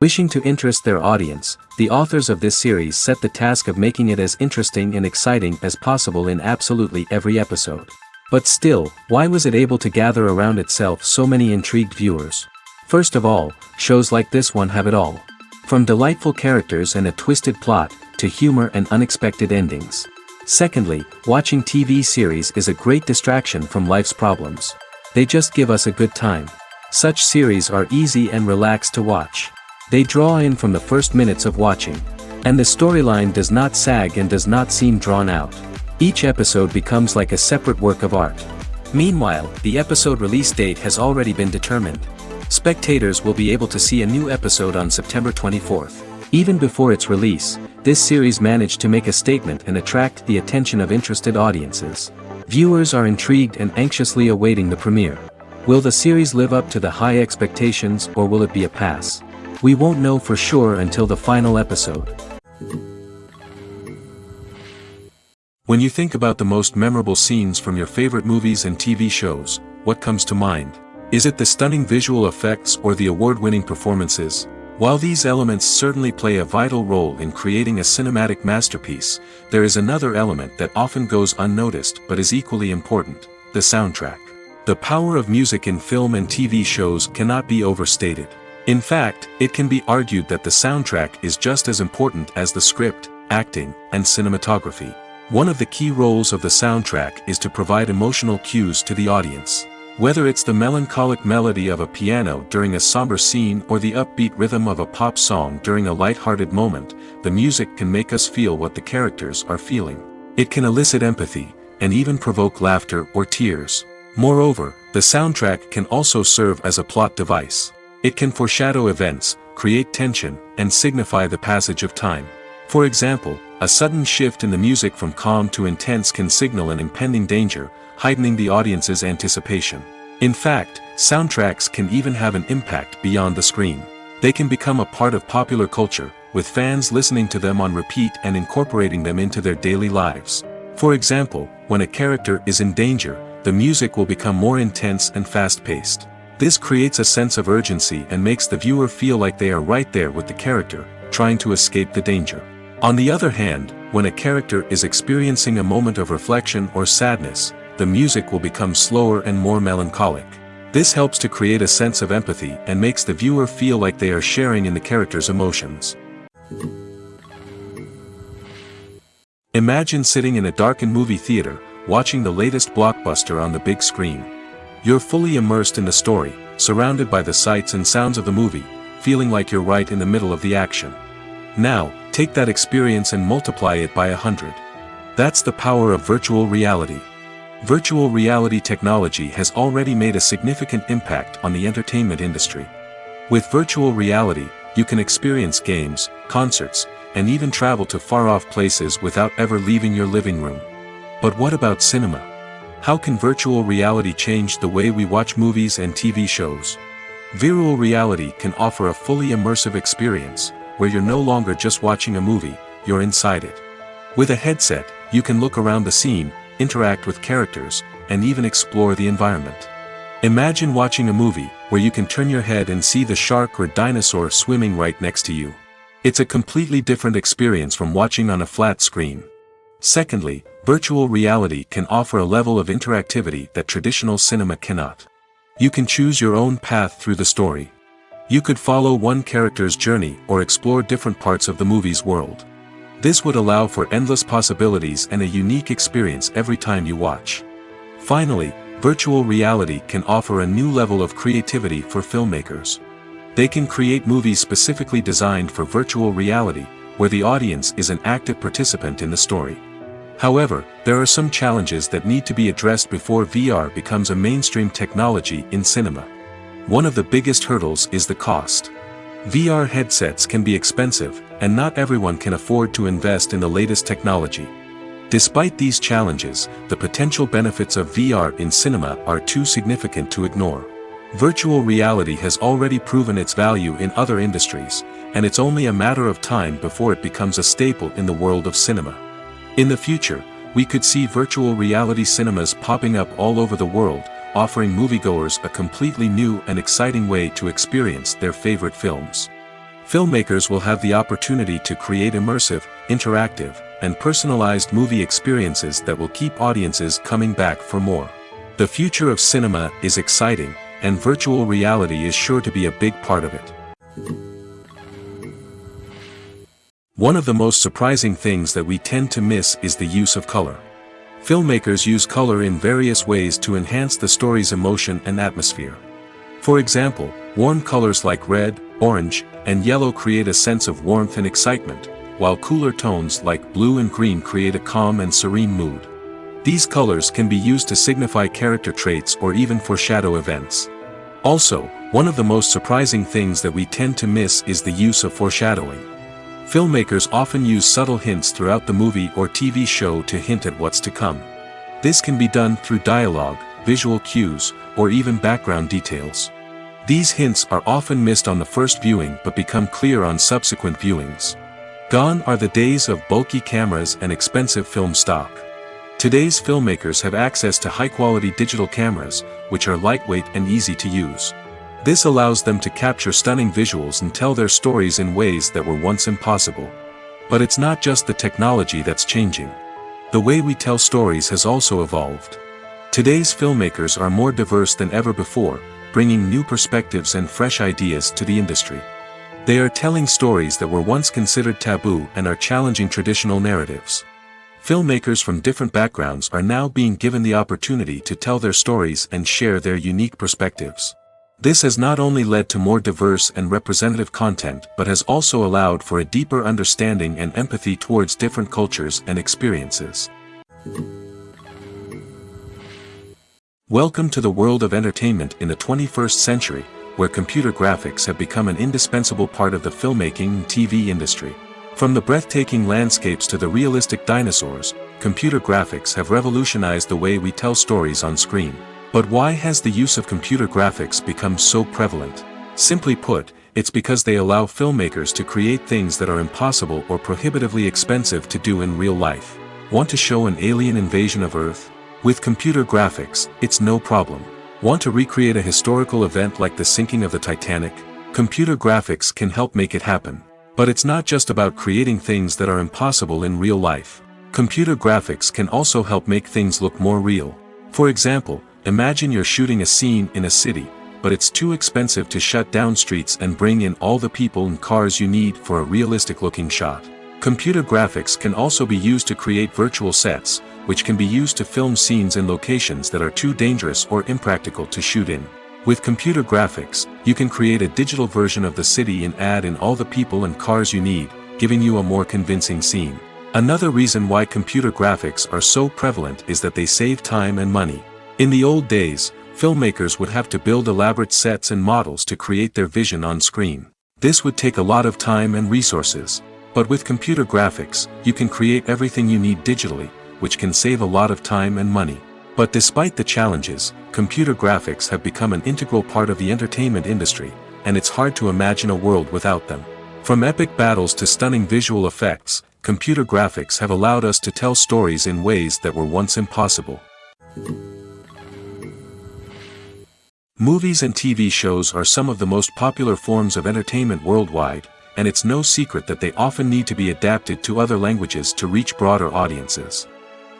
Wishing to interest their audience, the authors of this series set the task of making it as interesting and exciting as possible in absolutely every episode. But still, why was it able to gather around itself so many intrigued viewers? First of all, shows like this one have it all. From delightful characters and a twisted plot, to humor and unexpected endings. Secondly, watching TV series is a great distraction from life's problems. They just give us a good time. Such series are easy and relaxed to watch. They draw in from the first minutes of watching. And the storyline does not sag and does not seem drawn out. Each episode becomes like a separate work of art. Meanwhile, the episode release date has already been determined. Spectators will be able to see a new episode on September 24th. Even before its release, this series managed to make a statement and attract the attention of interested audiences. Viewers are intrigued and anxiously awaiting the premiere. Will the series live up to the high expectations or will it be a pass? We won't know for sure until the final episode. When you think about the most memorable scenes from your favorite movies and TV shows, what comes to mind? Is it the stunning visual effects or the award-winning performances? While these elements certainly play a vital role in creating a cinematic masterpiece, there is another element that often goes unnoticed but is equally important: the soundtrack. The power of music in film and TV shows cannot be overstated. In fact, it can be argued that the soundtrack is just as important as the script, acting, and cinematography. One of the key roles of the soundtrack is to provide emotional cues to the audience. Whether it's the melancholic melody of a piano during a somber scene or the upbeat rhythm of a pop song during a light-hearted moment, the music can make us feel what the characters are feeling. It can elicit empathy, and even provoke laughter or tears. Moreover, the soundtrack can also serve as a plot device. It can foreshadow events, create tension, and signify the passage of time. For example, a sudden shift in the music from calm to intense can signal an impending danger, heightening the audience's anticipation. In fact, soundtracks can even have an impact beyond the screen. They can become a part of popular culture, with fans listening to them on repeat and incorporating them into their daily lives. For example, when a character is in danger, the music will become more intense and fast-paced. This creates a sense of urgency and makes the viewer feel like they are right there with the character, trying to escape the danger. On the other hand, when a character is experiencing a moment of reflection or sadness, the music will become slower and more melancholic. This helps to create a sense of empathy and makes the viewer feel like they are sharing in the character's emotions. Imagine sitting in a darkened movie theater, watching the latest blockbuster on the big screen. You're fully immersed in the story, surrounded by the sights and sounds of the movie, feeling like you're right in the middle of the action. Now, take that experience and multiply it by 100. That's the power of virtual reality. Virtual reality technology has already made a significant impact on the entertainment industry. With virtual reality, you can experience games, concerts, and even travel to far-off places without ever leaving your living room. But what about cinema? How can virtual reality change the way we watch movies and TV shows? Virtual reality can offer a fully immersive experience, where you're no longer just watching a movie, you're inside it. With a headset, you can look around the scene, interact with characters, and even explore the environment. Imagine watching a movie, where you can turn your head and see the shark or dinosaur swimming right next to you. It's a completely different experience from watching on a flat screen. Secondly, virtual reality can offer a level of interactivity that traditional cinema cannot. You can choose your own path through the story. You could follow one character's journey or explore different parts of the movie's world. This would allow for endless possibilities and a unique experience every time you watch. Finally, virtual reality can offer a new level of creativity for filmmakers. They can create movies specifically designed for virtual reality, where the audience is an active participant in the story. However, there are some challenges that need to be addressed before VR becomes a mainstream technology in cinema. One of the biggest hurdles is the cost. VR headsets can be expensive, and not everyone can afford to invest in the latest technology. Despite these challenges, the potential benefits of VR in cinema are too significant to ignore. Virtual reality has already proven its value in other industries, and it's only a matter of time before it becomes a staple in the world of cinema. In the future, we could see virtual reality cinemas popping up all over the world, offering moviegoers a completely new and exciting way to experience their favorite films. Filmmakers will have the opportunity to create immersive, interactive, and personalized movie experiences that will keep audiences coming back for more. The future of cinema is exciting, and virtual reality is sure to be a big part of it. One of the most surprising things that we tend to miss is the use of color. Filmmakers use color in various ways to enhance the story's emotion and atmosphere. For example, warm colors like red, orange, and yellow create a sense of warmth and excitement, while cooler tones like blue and green create a calm and serene mood. These colors can be used to signify character traits or even foreshadow events. Also, one of the most surprising things that we tend to miss is the use of foreshadowing. Filmmakers often use subtle hints throughout the movie or TV show to hint at what's to come. This can be done through dialogue, visual cues, or even background details. These hints are often missed on the first viewing but become clear on subsequent viewings. Gone are the days of bulky cameras and expensive film stock. Today's filmmakers have access to high-quality digital cameras, which are lightweight and easy to use. This allows them to capture stunning visuals and tell their stories in ways that were once impossible. But it's not just the technology that's changing. The way we tell stories has also evolved. Today's filmmakers are more diverse than ever before, bringing new perspectives and fresh ideas to the industry. They are telling stories that were once considered taboo and are challenging traditional narratives. Filmmakers from different backgrounds are now being given the opportunity to tell their stories and share their unique perspectives. This has not only led to more diverse and representative content but has also allowed for a deeper understanding and empathy towards different cultures and experiences. Welcome to the world of entertainment in the 21st century, where computer graphics have become an indispensable part of the filmmaking and TV industry. From the breathtaking landscapes to the realistic dinosaurs, computer graphics have revolutionized the way we tell stories on screen. But why has the use of computer graphics become so prevalent? Simply put, it's because they allow filmmakers to create things that are impossible or prohibitively expensive to do in real life. Want to show an alien invasion of Earth? With computer graphics, it's no problem. Want to recreate a historical event like the sinking of the Titanic? Computer graphics can help make it happen. But it's not just about creating things that are impossible in real life. Computer graphics can also help make things look more real. For example, imagine you're shooting a scene in a city, but it's too expensive to shut down streets and bring in all the people and cars you need for a realistic-looking shot. Computer graphics can also be used to create virtual sets, which can be used to film scenes in locations that are too dangerous or impractical to shoot in. With computer graphics, you can create a digital version of the city and add in all the people and cars you need, giving you a more convincing scene. Another reason why computer graphics are so prevalent is that they save time and money. In the old days, filmmakers would have to build elaborate sets and models to create their vision on screen. This would take a lot of time and resources. But with computer graphics, you can create everything you need digitally, which can save a lot of time and money. But despite the challenges, computer graphics have become an integral part of the entertainment industry, and it's hard to imagine a world without them. From epic battles to stunning visual effects, computer graphics have allowed us to tell stories in ways that were once impossible. Movies and TV shows are some of the most popular forms of entertainment worldwide, and it's no secret that they often need to be adapted to other languages to reach broader audiences.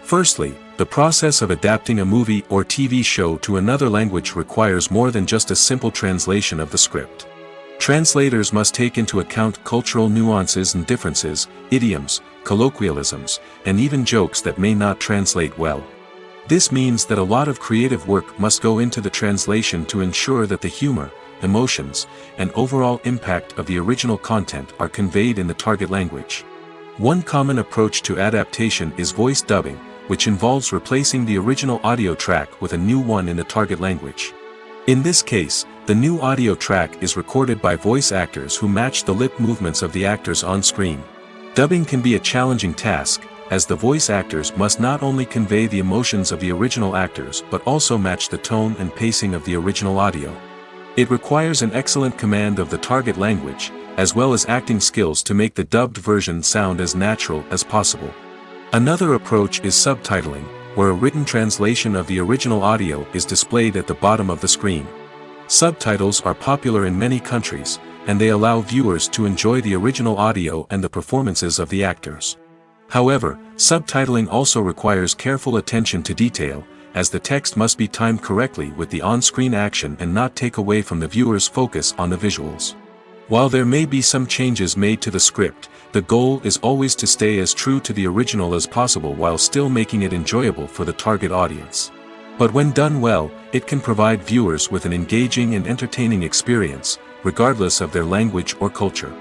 Firstly, the process of adapting a movie or TV show to another language requires more than just a simple translation of the script. Translators must take into account cultural nuances and differences, idioms, colloquialisms, and even jokes that may not translate well. This means that a lot of creative work must go into the translation to ensure that the humor, emotions, and overall impact of the original content are conveyed in the target language. One common approach to adaptation is voice dubbing, which involves replacing the original audio track with a new one in the target language. In this case, the new audio track is recorded by voice actors who match the lip movements of the actors on screen. Dubbing can be a challenging task, as the voice actors must not only convey the emotions of the original actors but also match the tone and pacing of the original audio. It requires an excellent command of the target language, as well as acting skills to make the dubbed version sound as natural as possible. Another approach is subtitling, where a written translation of the original audio is displayed at the bottom of the screen. Subtitles are popular in many countries, and they allow viewers to enjoy the original audio and the performances of the actors. However, subtitling also requires careful attention to detail, as the text must be timed correctly with the on-screen action and not take away from the viewer's focus on the visuals. While there may be some changes made to the script, the goal is always to stay as true to the original as possible while still making it enjoyable for the target audience. But when done well, it can provide viewers with an engaging and entertaining experience, regardless of their language or culture.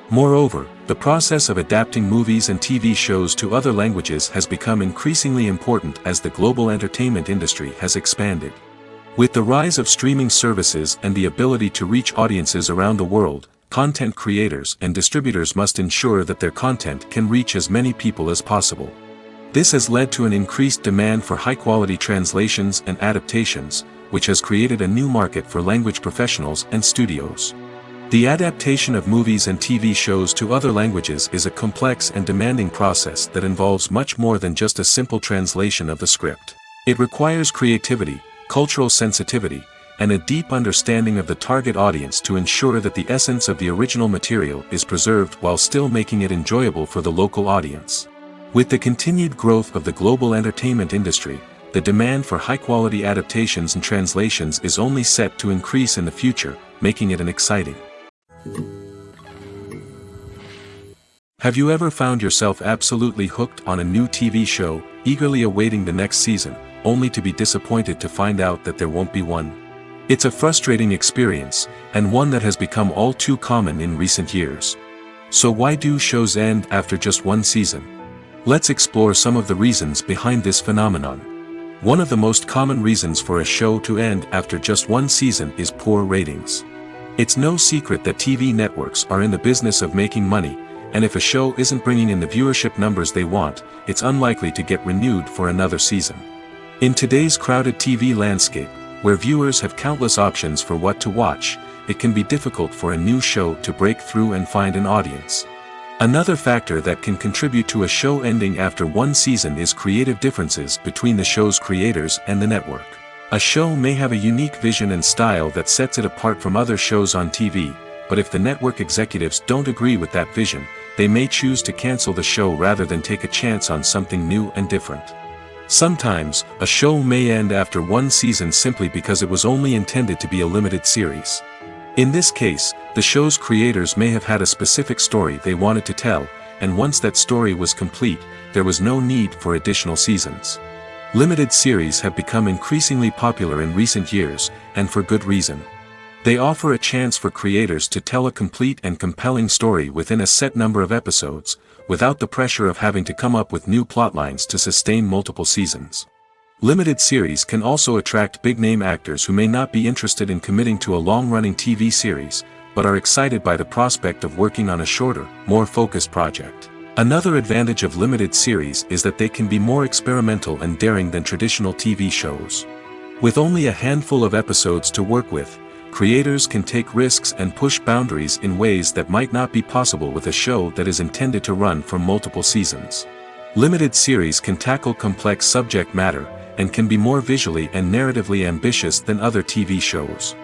Moreover, the process of adapting movies and TV shows to other languages has become increasingly important as the global entertainment industry has expanded. With the rise of streaming services and the ability to reach audiences around the world, content creators and distributors must ensure that their content can reach as many people as possible. This has led to an increased demand for high-quality translations and adaptations, which has created a new market for language professionals and studios. The adaptation of movies and TV shows to other languages is a complex and demanding process that involves much more than just a simple translation of the script. It requires creativity, cultural sensitivity, and a deep understanding of the target audience to ensure that the essence of the original material is preserved while still making it enjoyable for the local audience. With the continued growth of the global entertainment industry, the demand for high-quality adaptations and translations is only set to increase in the future, making it exciting. Have you ever found yourself absolutely hooked on a new TV show, eagerly awaiting the next season, only to be disappointed to find out that there won't be one? It's a frustrating experience, and one that has become all too common in recent years. So why do shows end after just one season? Let's explore some of the reasons behind this phenomenon. One of the most common reasons for a show to end after just one season is poor ratings. It's no secret that TV networks are in the business of making money, and if a show isn't bringing in the viewership numbers they want, it's unlikely to get renewed for another season. In today's crowded TV landscape, where viewers have countless options for what to watch, it can be difficult for a new show to break through and find an audience. Another factor that can contribute to a show ending after one season is creative differences between the show's creators and the network. A show may have a unique vision and style that sets it apart from other shows on TV, but if the network executives don't agree with that vision, they may choose to cancel the show rather than take a chance on something new and different. Sometimes, a show may end after one season simply because it was only intended to be a limited series. In this case, the show's creators may have had a specific story they wanted to tell, and once that story was complete, there was no need for additional seasons. Limited series have become increasingly popular in recent years, and for good reason. They offer a chance for creators to tell a complete and compelling story within a set number of episodes, without the pressure of having to come up with new plotlines to sustain multiple seasons. Limited series can also attract big-name actors who may not be interested in committing to a long-running TV series, but are excited by the prospect of working on a shorter, more focused project. Another advantage of limited series is that they can be more experimental and daring than traditional TV shows. With only a handful of episodes to work with, creators can take risks and push boundaries in ways that might not be possible with a show that is intended to run for multiple seasons. Limited series can tackle complex subject matter, and can be more visually and narratively ambitious than other TV shows.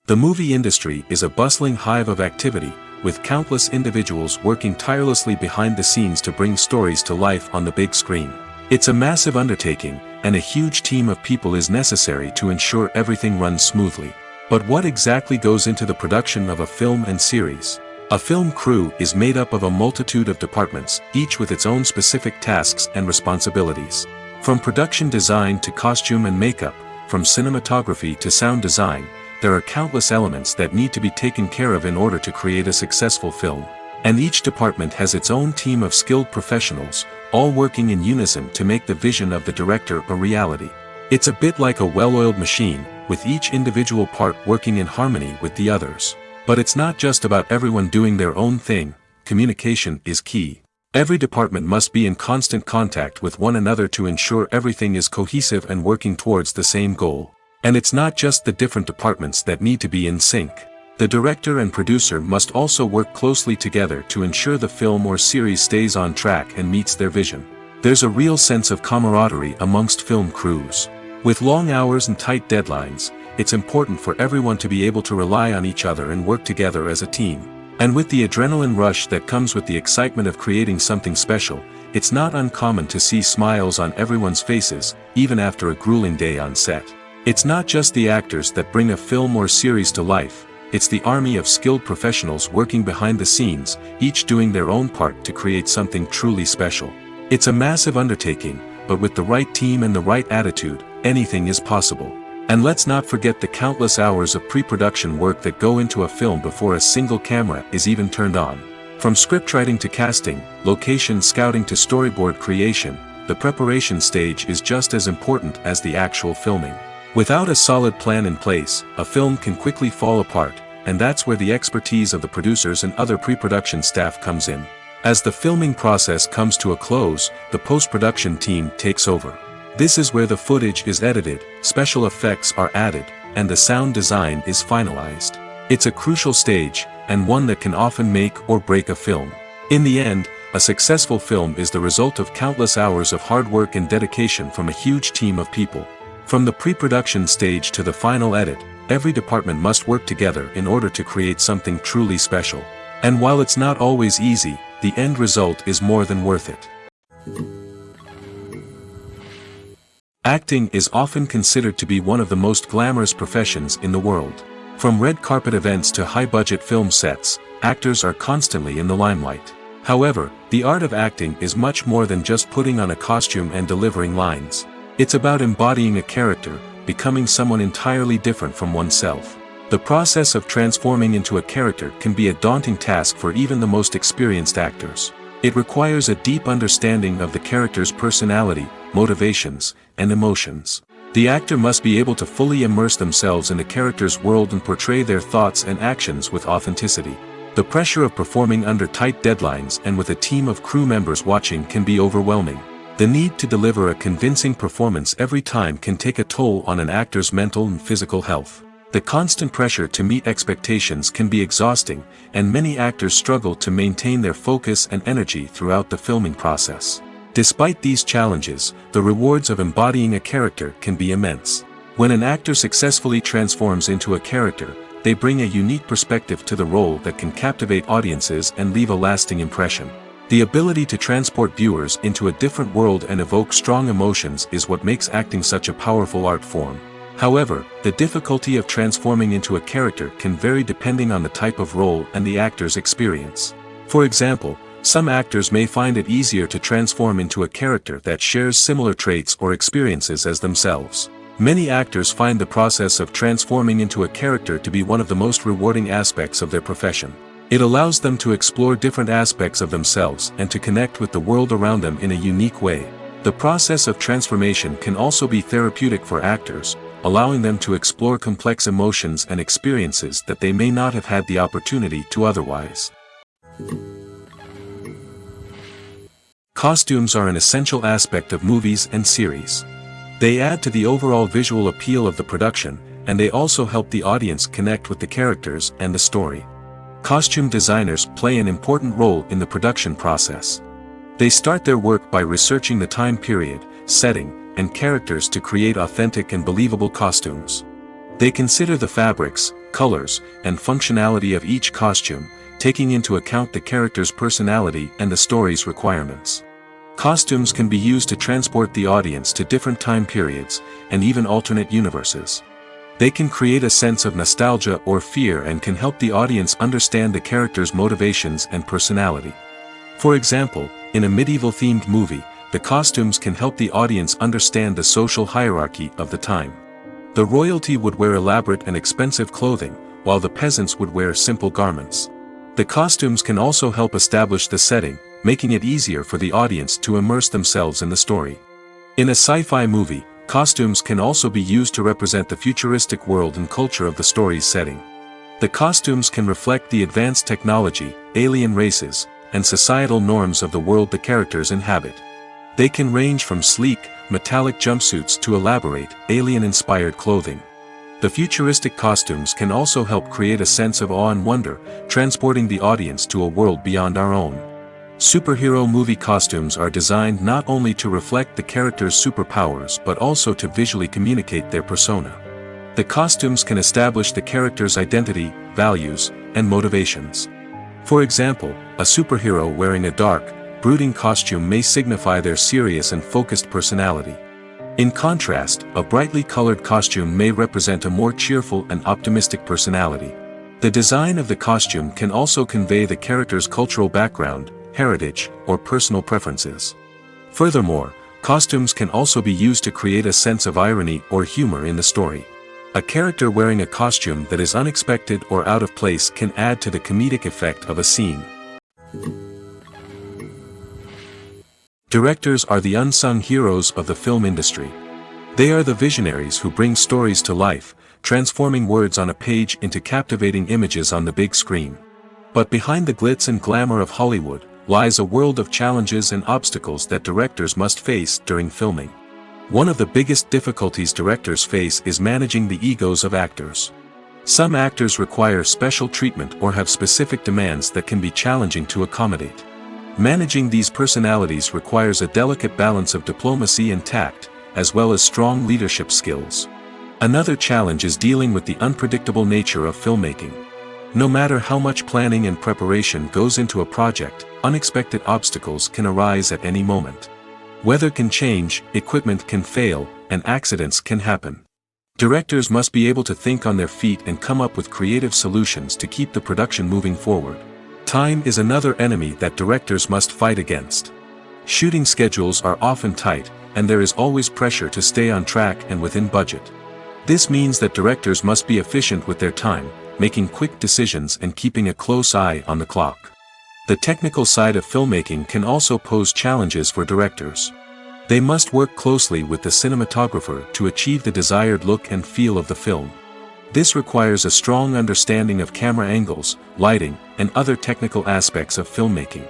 The movie industry is a bustling hive of activity, with countless individuals working tirelessly behind the scenes to bring stories to life on the big screen. It's a massive undertaking, and a huge team of people is necessary to ensure everything runs smoothly. But what exactly goes into the production of a film and series? A film crew is made up of a multitude of departments, each with its own specific tasks and responsibilities. From production design to costume and makeup, from cinematography to sound design, there are countless elements that need to be taken care of in order to create a successful film. And each department has its own team of skilled professionals, all working in unison to make the vision of the director a reality. It's a bit like a well-oiled machine, with each individual part working in harmony with the others. But it's not just about everyone doing their own thing. Communication is key. Every department must be in constant contact with one another to ensure everything is cohesive and working towards the same goal. And it's not just the different departments that need to be in sync. The director and producer must also work closely together to ensure the film or series stays on track and meets their vision. There's a real sense of camaraderie amongst film crews. With long hours and tight deadlines, it's important for everyone to be able to rely on each other and work together as a team. And with the adrenaline rush that comes with the excitement of creating something special, it's not uncommon to see smiles on everyone's faces, even after a grueling day on set. It's not just the actors that bring a film or series to life, it's the army of skilled professionals working behind the scenes, each doing their own part to create something truly special. It's a massive undertaking, but with the right team and the right attitude, anything is possible. And let's not forget the countless hours of pre-production work that go into a film before a single camera is even turned on. From scriptwriting to casting, location scouting to storyboard creation, the preparation stage is just as important as the actual filming. Without a solid plan in place, a film can quickly fall apart, and that's where the expertise of the producers and other pre-production staff comes in. As the filming process comes to a close, the post-production team takes over. This is where the footage is edited, special effects are added, and the sound design is finalized. It's a crucial stage, and one that can often make or break a film. In the end, a successful film is the result of countless hours of hard work and dedication from a huge team of people. From the pre-production stage to the final edit, every department must work together in order to create something truly special. And while it's not always easy, the end result is more than worth it. Acting is often considered to be one of the most glamorous professions in the world. From red carpet events to high-budget film sets, actors are constantly in the limelight. However, the art of acting is much more than just putting on a costume and delivering lines. It's about embodying a character, becoming someone entirely different from oneself. The process of transforming into a character can be a daunting task for even the most experienced actors. It requires a deep understanding of the character's personality, motivations, and emotions. The actor must be able to fully immerse themselves in the character's world and portray their thoughts and actions with authenticity. The pressure of performing under tight deadlines and with a team of crew members watching can be overwhelming. The need to deliver a convincing performance every time can take a toll on an actor's mental and physical health. The constant pressure to meet expectations can be exhausting, and many actors struggle to maintain their focus and energy throughout the filming process. Despite these challenges, the rewards of embodying a character can be immense. When an actor successfully transforms into a character, they bring a unique perspective to the role that can captivate audiences and leave a lasting impression. The ability to transport viewers into a different world and evoke strong emotions is what makes acting such a powerful art form. However, the difficulty of transforming into a character can vary depending on the type of role and the actor's experience. For example, some actors may find it easier to transform into a character that shares similar traits or experiences as themselves. Many actors find the process of transforming into a character to be one of the most rewarding aspects of their profession. It allows them to explore different aspects of themselves and to connect with the world around them in a unique way. The process of transformation can also be therapeutic for actors, allowing them to explore complex emotions and experiences that they may not have had the opportunity to otherwise. Costumes are an essential aspect of movies and series. They add to the overall visual appeal of the production, and they also help the audience connect with the characters and the story. Costume designers play an important role in the production process. They start their work by researching the time period, setting, and characters to create authentic and believable costumes. They consider the fabrics, colors, and functionality of each costume, taking into account the character's personality and the story's requirements. Costumes can be used to transport the audience to different time periods, and even alternate universes. They can create a sense of nostalgia or fear and can help the audience understand the character's motivations and personality. For example, in a medieval-themed movie, the costumes can help the audience understand the social hierarchy of the time. The royalty would wear elaborate and expensive clothing, while the peasants would wear simple garments. The costumes can also help establish the setting, making it easier for the audience to immerse themselves in the story. In a sci-fi movie, costumes can also be used to represent the futuristic world and culture of the story's setting. The costumes can reflect the advanced technology, alien races, and societal norms of the world the characters inhabit. They can range from sleek, metallic jumpsuits to elaborate, alien-inspired clothing. The futuristic costumes can also help create a sense of awe and wonder, transporting the audience to a world beyond our own. Superhero movie costumes are designed not only to reflect the character's superpowers but also to visually communicate their persona. The costumes can establish the character's identity, values, and motivations. For example, a superhero wearing a dark, brooding costume may signify their serious and focused personality. In contrast, a brightly colored costume may represent a more cheerful and optimistic personality. The design of the costume can also convey the character's cultural background, heritage, or personal preferences. Furthermore, costumes can also be used to create a sense of irony or humor in the story. A character wearing a costume that is unexpected or out of place can add to the comedic effect of a scene. Directors are the unsung heroes of the film industry. They are the visionaries who bring stories to life, transforming words on a page into captivating images on the big screen. But behind the glitz and glamour of Hollywood lies a world of challenges and obstacles that directors must face during filming. One of the biggest difficulties directors face is managing the egos of actors. Some actors require special treatment or have specific demands that can be challenging to accommodate. Managing these personalities requires a delicate balance of diplomacy and tact, as well as strong leadership skills. Another challenge is dealing with the unpredictable nature of filmmaking. No matter how much planning and preparation goes into a project, unexpected obstacles can arise at any moment. Weather can change, equipment can fail, and accidents can happen. Directors must be able to think on their feet and come up with creative solutions to keep the production moving forward. Time is another enemy that directors must fight against. Shooting schedules are often tight, and there is always pressure to stay on track and within budget. This means that directors must be efficient with their time, making quick decisions and keeping a close eye on the clock. The technical side of filmmaking can also pose challenges for directors. They must work closely with the cinematographer to achieve the desired look and feel of the film. This requires a strong understanding of camera angles, lighting, and other technical aspects of filmmaking.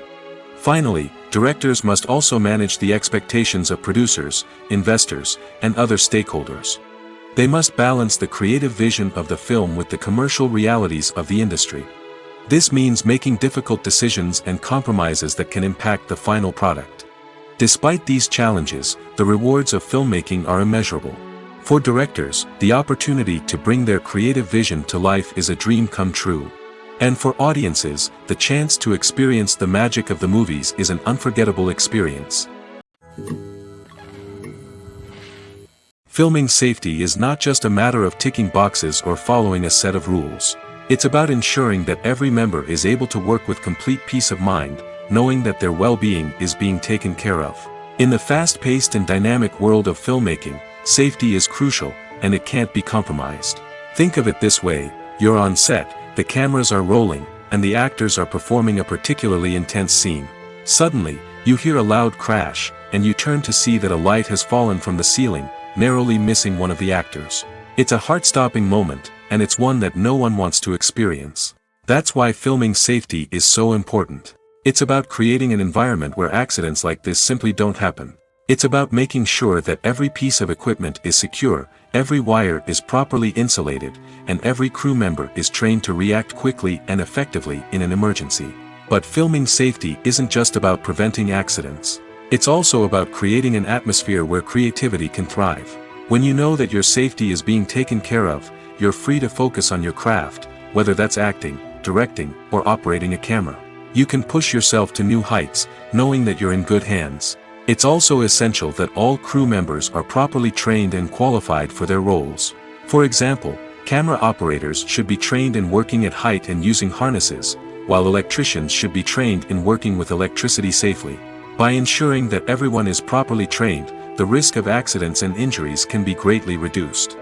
Finally, directors must also manage the expectations of producers, investors, and other stakeholders. They must balance the creative vision of the film with the commercial realities of the industry. This means making difficult decisions and compromises that can impact the final product. Despite these challenges, the rewards of filmmaking are immeasurable. For directors, the opportunity to bring their creative vision to life is a dream come true. And for audiences, the chance to experience the magic of the movies is an unforgettable experience. Filming safety is not just a matter of ticking boxes or following a set of rules. It's about ensuring that every member is able to work with complete peace of mind, knowing that their well-being is being taken care of. In the fast-paced and dynamic world of filmmaking, safety is crucial, and it can't be compromised. Think of it this way: you're on set, the cameras are rolling, and the actors are performing a particularly intense scene. Suddenly, you hear a loud crash, and you turn to see that a light has fallen from the ceiling, narrowly missing one of the actors. It's a heart-stopping moment, and it's one that no one wants to experience. That's why filming safety is so important. It's about creating an environment where accidents like this simply don't happen. It's about making sure that every piece of equipment is secure, every wire is properly insulated, and every crew member is trained to react quickly and effectively in an emergency. But filming safety isn't just about preventing accidents. It's also about creating an atmosphere where creativity can thrive. When you know that your safety is being taken care of, you're free to focus on your craft, whether that's acting, directing, or operating a camera. You can push yourself to new heights, knowing that you're in good hands. It's also essential that all crew members are properly trained and qualified for their roles. For example, camera operators should be trained in working at height and using harnesses, while electricians should be trained in working with electricity safely. By ensuring that everyone is properly trained, the risk of accidents and injuries can be greatly reduced.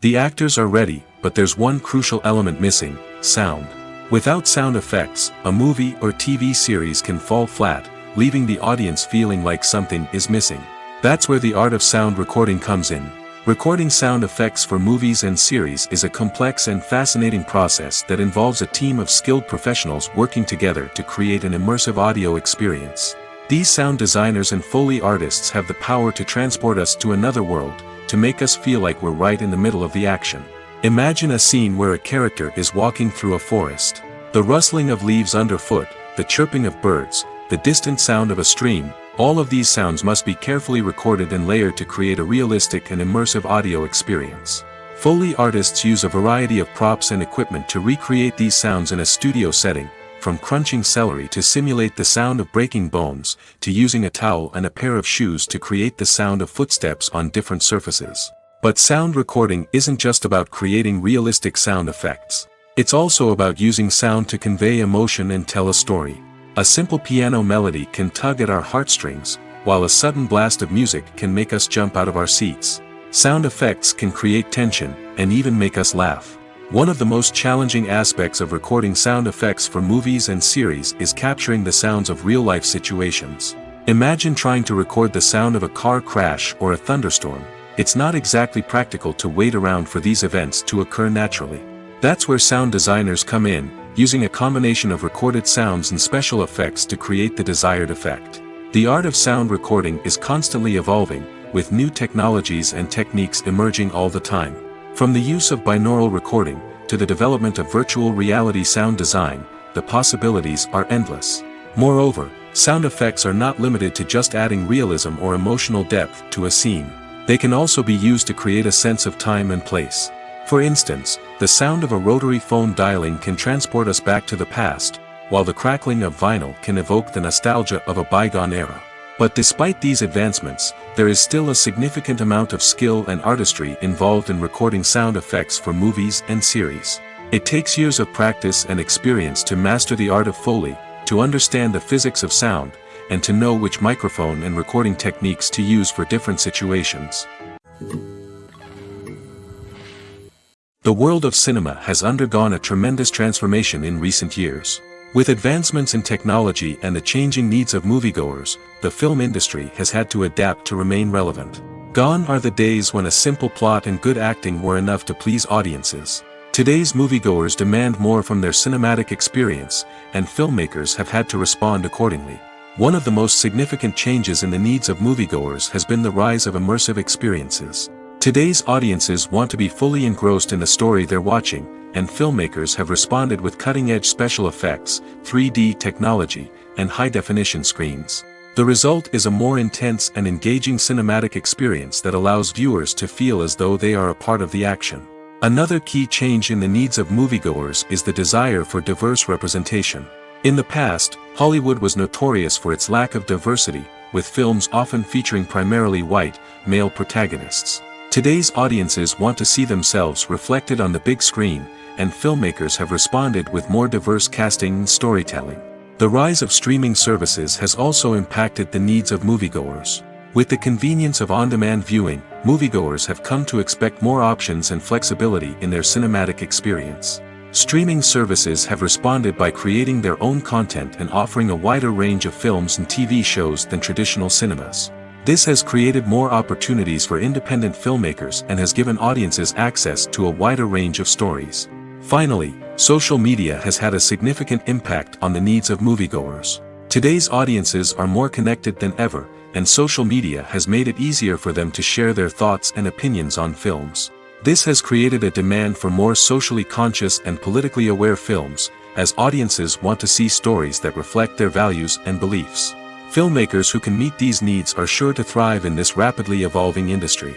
The actors are ready, but there's one crucial element missing: sound. Without sound effects, a movie or TV series can fall flat, leaving the audience feeling like something is missing. That's where the art of sound recording comes in. Recording sound effects for movies and series is a complex and fascinating process that involves a team of skilled professionals working together to create an immersive audio experience. These sound designers and Foley artists have the power to transport us to another world, to make us feel like we're right in the middle of the action. Imagine a scene where a character is walking through a forest. The rustling of leaves underfoot, the chirping of birds, the distant sound of a stream, All of these sounds must be carefully recorded and layered to create a realistic and immersive audio experience. Foley artists use a variety of props and equipment to recreate these sounds in a studio setting, from crunching celery to simulate the sound of breaking bones, to using a towel and a pair of shoes to create the sound of footsteps on different surfaces. But sound recording isn't just about creating realistic sound effects. It's also about using sound to convey emotion and tell a story. A simple piano melody can tug at our heartstrings, while a sudden blast of music can make us jump out of our seats. Sound effects can create tension, and even make us laugh. One of the most challenging aspects of recording sound effects for movies and series is capturing the sounds of real-life situations. Imagine trying to record the sound of a car crash or a thunderstorm. It's not exactly practical to wait around for these events to occur naturally. That's where sound designers come in, using a combination of recorded sounds and special effects to create the desired effect. The art of sound recording is constantly evolving, with new technologies and techniques emerging all the time. From the use of binaural recording, to the development of virtual reality sound design, the possibilities are endless. Moreover, sound effects are not limited to just adding realism or emotional depth to a scene. They can also be used to create a sense of time and place. For instance, the sound of a rotary phone dialing can transport us back to the past, while the crackling of vinyl can evoke the nostalgia of a bygone era. But despite these advancements, there is still a significant amount of skill and artistry involved in recording sound effects for movies and series. It takes years of practice and experience to master the art of Foley, to understand the physics of sound, and to know which microphone and recording techniques to use for different situations. The world of cinema has undergone a tremendous transformation in recent years. With advancements in technology and the changing needs of moviegoers, the film industry has had to adapt to remain relevant. Gone are the days when a simple plot and good acting were enough to please audiences. Today's moviegoers demand more from their cinematic experience, and filmmakers have had to respond accordingly. One of the most significant changes in the needs of moviegoers has been the rise of immersive experiences. Today's audiences want to be fully engrossed in the story they're watching, and filmmakers have responded with cutting-edge special effects, 3D technology, and high-definition screens. The result is a more intense and engaging cinematic experience that allows viewers to feel as though they are a part of the action. Another key change in the needs of moviegoers is the desire for diverse representation. In the past, Hollywood was notorious for its lack of diversity, with films often featuring primarily white, male protagonists. Today's audiences want to see themselves reflected on the big screen, and filmmakers have responded with more diverse casting and storytelling. The rise of streaming services has also impacted the needs of moviegoers. With the convenience of on-demand viewing, moviegoers have come to expect more options and flexibility in their cinematic experience. Streaming services have responded by creating their own content and offering a wider range of films and TV shows than traditional cinemas. This has created more opportunities for independent filmmakers and has given audiences access to a wider range of stories. Finally, social media has had a significant impact on the needs of moviegoers. Today's audiences are more connected than ever, and social media has made it easier for them to share their thoughts and opinions on films. This has created a demand for more socially conscious and politically aware films, as audiences want to see stories that reflect their values and beliefs. Filmmakers who can meet these needs are sure to thrive in this rapidly evolving industry.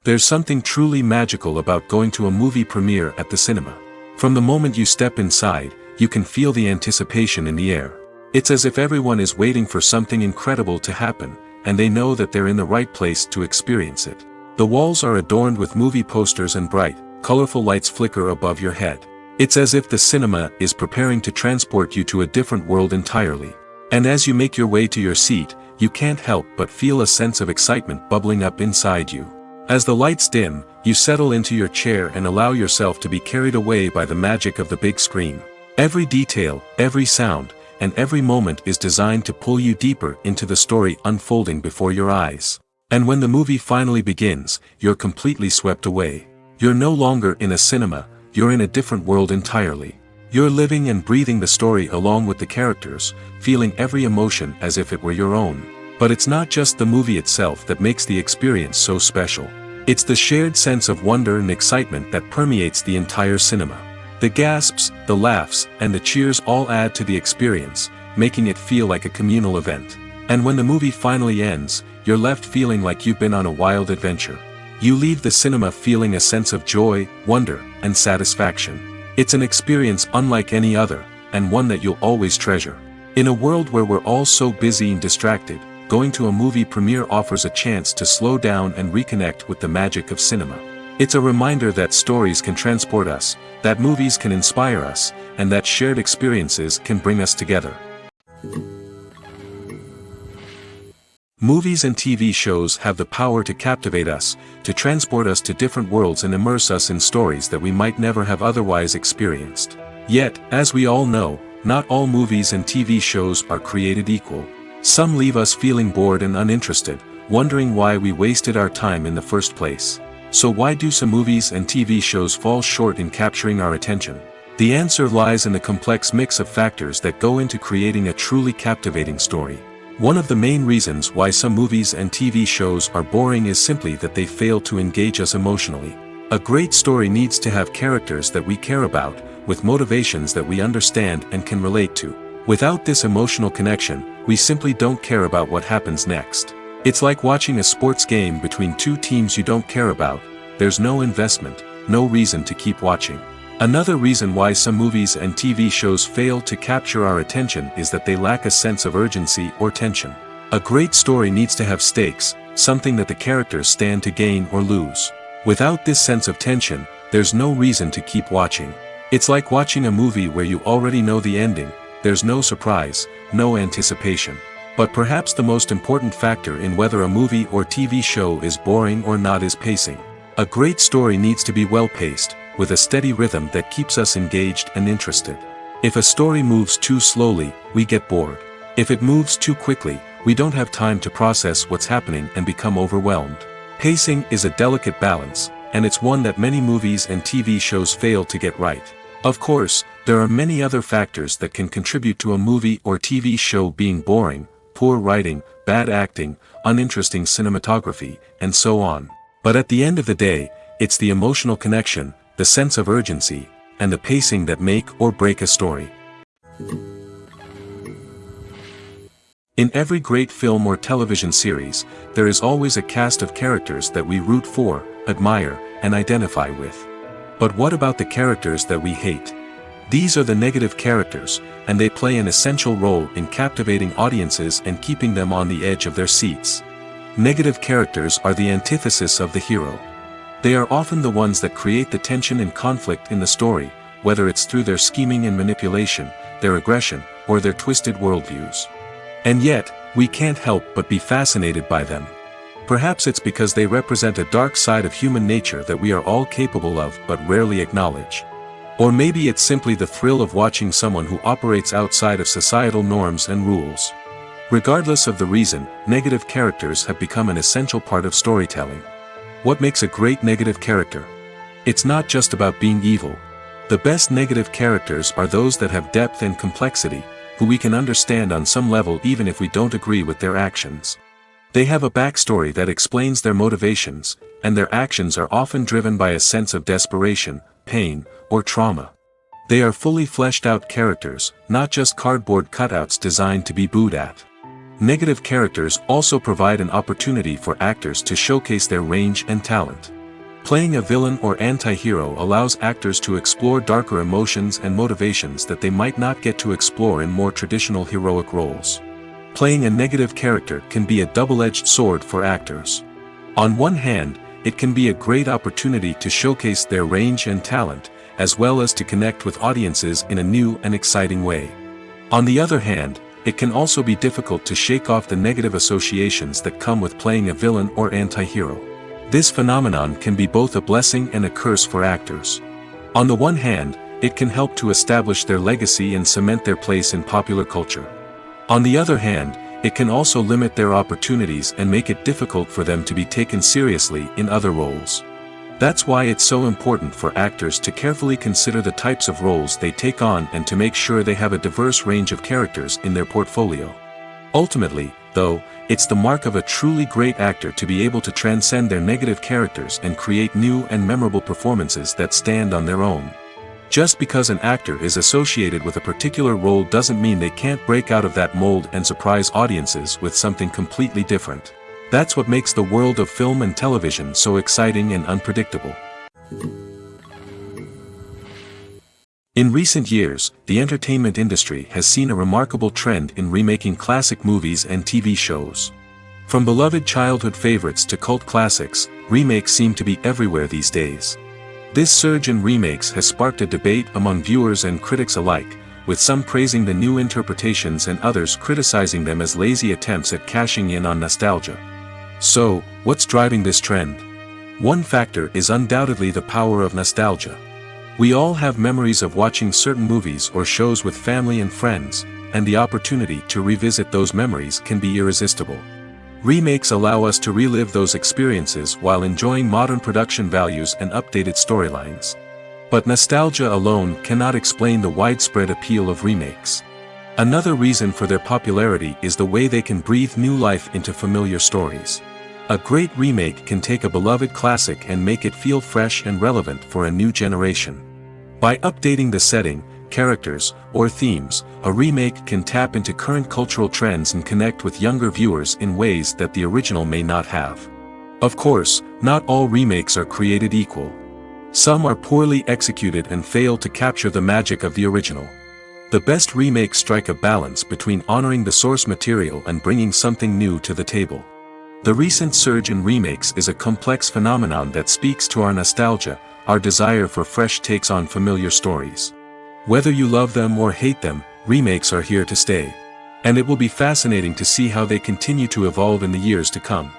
There's something truly magical about going to a movie premiere at the cinema. From the moment you step inside, you can feel the anticipation in the air. It's as if everyone is waiting for something incredible to happen, and they know that they're in the right place to experience it. The walls are adorned with movie posters and bright, colorful lights flicker above your head. It's as if the cinema is preparing to transport you to a different world entirely. And as you make your way to your seat, you can't help but feel a sense of excitement bubbling up inside you. As the lights dim, you settle into your chair and allow yourself to be carried away by the magic of the big screen. Every detail, every sound, and every moment is designed to pull you deeper into the story unfolding before your eyes. And when the movie finally begins, you're completely swept away. You're no longer in a cinema, you're in a different world entirely. You're living and breathing the story along with the characters, feeling every emotion as if it were your own. But it's not just the movie itself that makes the experience so special. It's the shared sense of wonder and excitement that permeates the entire cinema. The gasps, the laughs, and the cheers all add to the experience, making it feel like a communal event. And when the movie finally ends, you're left feeling like you've been on a wild adventure. You leave the cinema feeling a sense of joy, wonder, and satisfaction. It's an experience unlike any other, and one that you'll always treasure. In a world where we're all so busy and distracted, going to a movie premiere offers a chance to slow down and reconnect with the magic of cinema. It's a reminder that stories can transport us, that movies can inspire us, and that shared experiences can bring us together. Movies and TV shows have the power to captivate us, to transport us to different worlds and immerse us in stories that we might never have otherwise experienced. Yet, as we all know, not all movies and TV shows are created equal. Some leave us feeling bored and uninterested, wondering why we wasted our time in the first place. So why do some movies and TV shows fall short in capturing our attention? The answer lies in the complex mix of factors that go into creating a truly captivating story. One of the main reasons why some movies and TV shows are boring is simply that they fail to engage us emotionally. A great story needs to have characters that we care about, with motivations that we understand and can relate to. Without this emotional connection, we simply don't care about what happens next. It's like watching a sports game between two teams you don't care about. There's no investment, no reason to keep watching. Another reason why some movies and TV shows fail to capture our attention is that they lack a sense of urgency or tension. A great story needs to have stakes, something that the characters stand to gain or lose. Without this sense of tension, there's no reason to keep watching. It's like watching a movie where you already know the ending. There's no surprise, no anticipation. But perhaps the most important factor in whether a movie or TV show is boring or not is pacing. A great story needs to be well-paced, with a steady rhythm that keeps us engaged and interested. If a story moves too slowly, we get bored. If it moves too quickly, we don't have time to process what's happening and become overwhelmed. Pacing is a delicate balance, and it's one that many movies and TV shows fail to get right. Of course, there are many other factors that can contribute to a movie or TV show being boring: poor writing, bad acting, uninteresting cinematography, and so on. But at the end of the day, it's the emotional connection, the sense of urgency, and the pacing that make or break a story. In every great film or television series, there is always a cast of characters that we root for, admire, and identify with. But what about the characters that we hate? These are the negative characters, and they play an essential role in captivating audiences and keeping them on the edge of their seats. Negative characters are the antithesis of the hero. They are often the ones that create the tension and conflict in the story, whether it's through their scheming and manipulation, their aggression, or their twisted worldviews. And yet, we can't help but be fascinated by them. Perhaps it's because they represent a dark side of human nature that we are all capable of but rarely acknowledge. Or maybe it's simply the thrill of watching someone who operates outside of societal norms and rules. Regardless of the reason, negative characters have become an essential part of storytelling. What makes a great negative character? It's not just about being evil. The best negative characters are those that have depth and complexity, who we can understand on some level even if we don't agree with their actions. They have a backstory that explains their motivations, and their actions are often driven by a sense of desperation, pain, or trauma. They are fully fleshed out characters, not just cardboard cutouts designed to be booed at. Negative characters also provide an opportunity for actors to showcase their range and talent. Playing a villain or anti-hero allows actors to explore darker emotions and motivations that they might not get to explore in more traditional heroic roles. Playing a negative character can be a double-edged sword for actors. On one hand, it can be a great opportunity to showcase their range and talent, as well as to connect with audiences in a new and exciting way. On the other hand, it can also be difficult to shake off the negative associations that come with playing a villain or anti-hero. This phenomenon can be both a blessing and a curse for actors. On the one hand, it can help to establish their legacy and cement their place in popular culture. On the other hand, it can also limit their opportunities and make it difficult for them to be taken seriously in other roles. That's why it's so important for actors to carefully consider the types of roles they take on and to make sure they have a diverse range of characters in their portfolio. Ultimately, though, it's the mark of a truly great actor to be able to transcend their negative characters and create new and memorable performances that stand on their own. Just because an actor is associated with a particular role doesn't mean they can't break out of that mold and surprise audiences with something completely different. That's what makes the world of film and television so exciting and unpredictable. In recent years, the entertainment industry has seen a remarkable trend in remaking classic movies and TV shows. From beloved childhood favorites to cult classics, remakes seem to be everywhere these days. This surge in remakes has sparked a debate among viewers and critics alike, with some praising the new interpretations and others criticizing them as lazy attempts at cashing in on nostalgia. So, what's driving this trend? One factor is undoubtedly the power of nostalgia. We all have memories of watching certain movies or shows with family and friends, and the opportunity to revisit those memories can be irresistible. Remakes allow us to relive those experiences while enjoying modern production values and updated storylines. But nostalgia alone cannot explain the widespread appeal of remakes. Another reason for their popularity is the way they can breathe new life into familiar stories. A great remake can take a beloved classic and make it feel fresh and relevant for a new generation. By updating the setting, characters, or themes, a remake can tap into current cultural trends and connect with younger viewers in ways that the original may not have. Of course, not all remakes are created equal. Some are poorly executed and fail to capture the magic of the original. The best remakes strike a balance between honoring the source material and bringing something new to the table. The recent surge in remakes is a complex phenomenon that speaks to our nostalgia, our desire for fresh takes on familiar stories. Whether you love them or hate them, remakes are here to stay. And it will be fascinating to see how they continue to evolve in the years to come.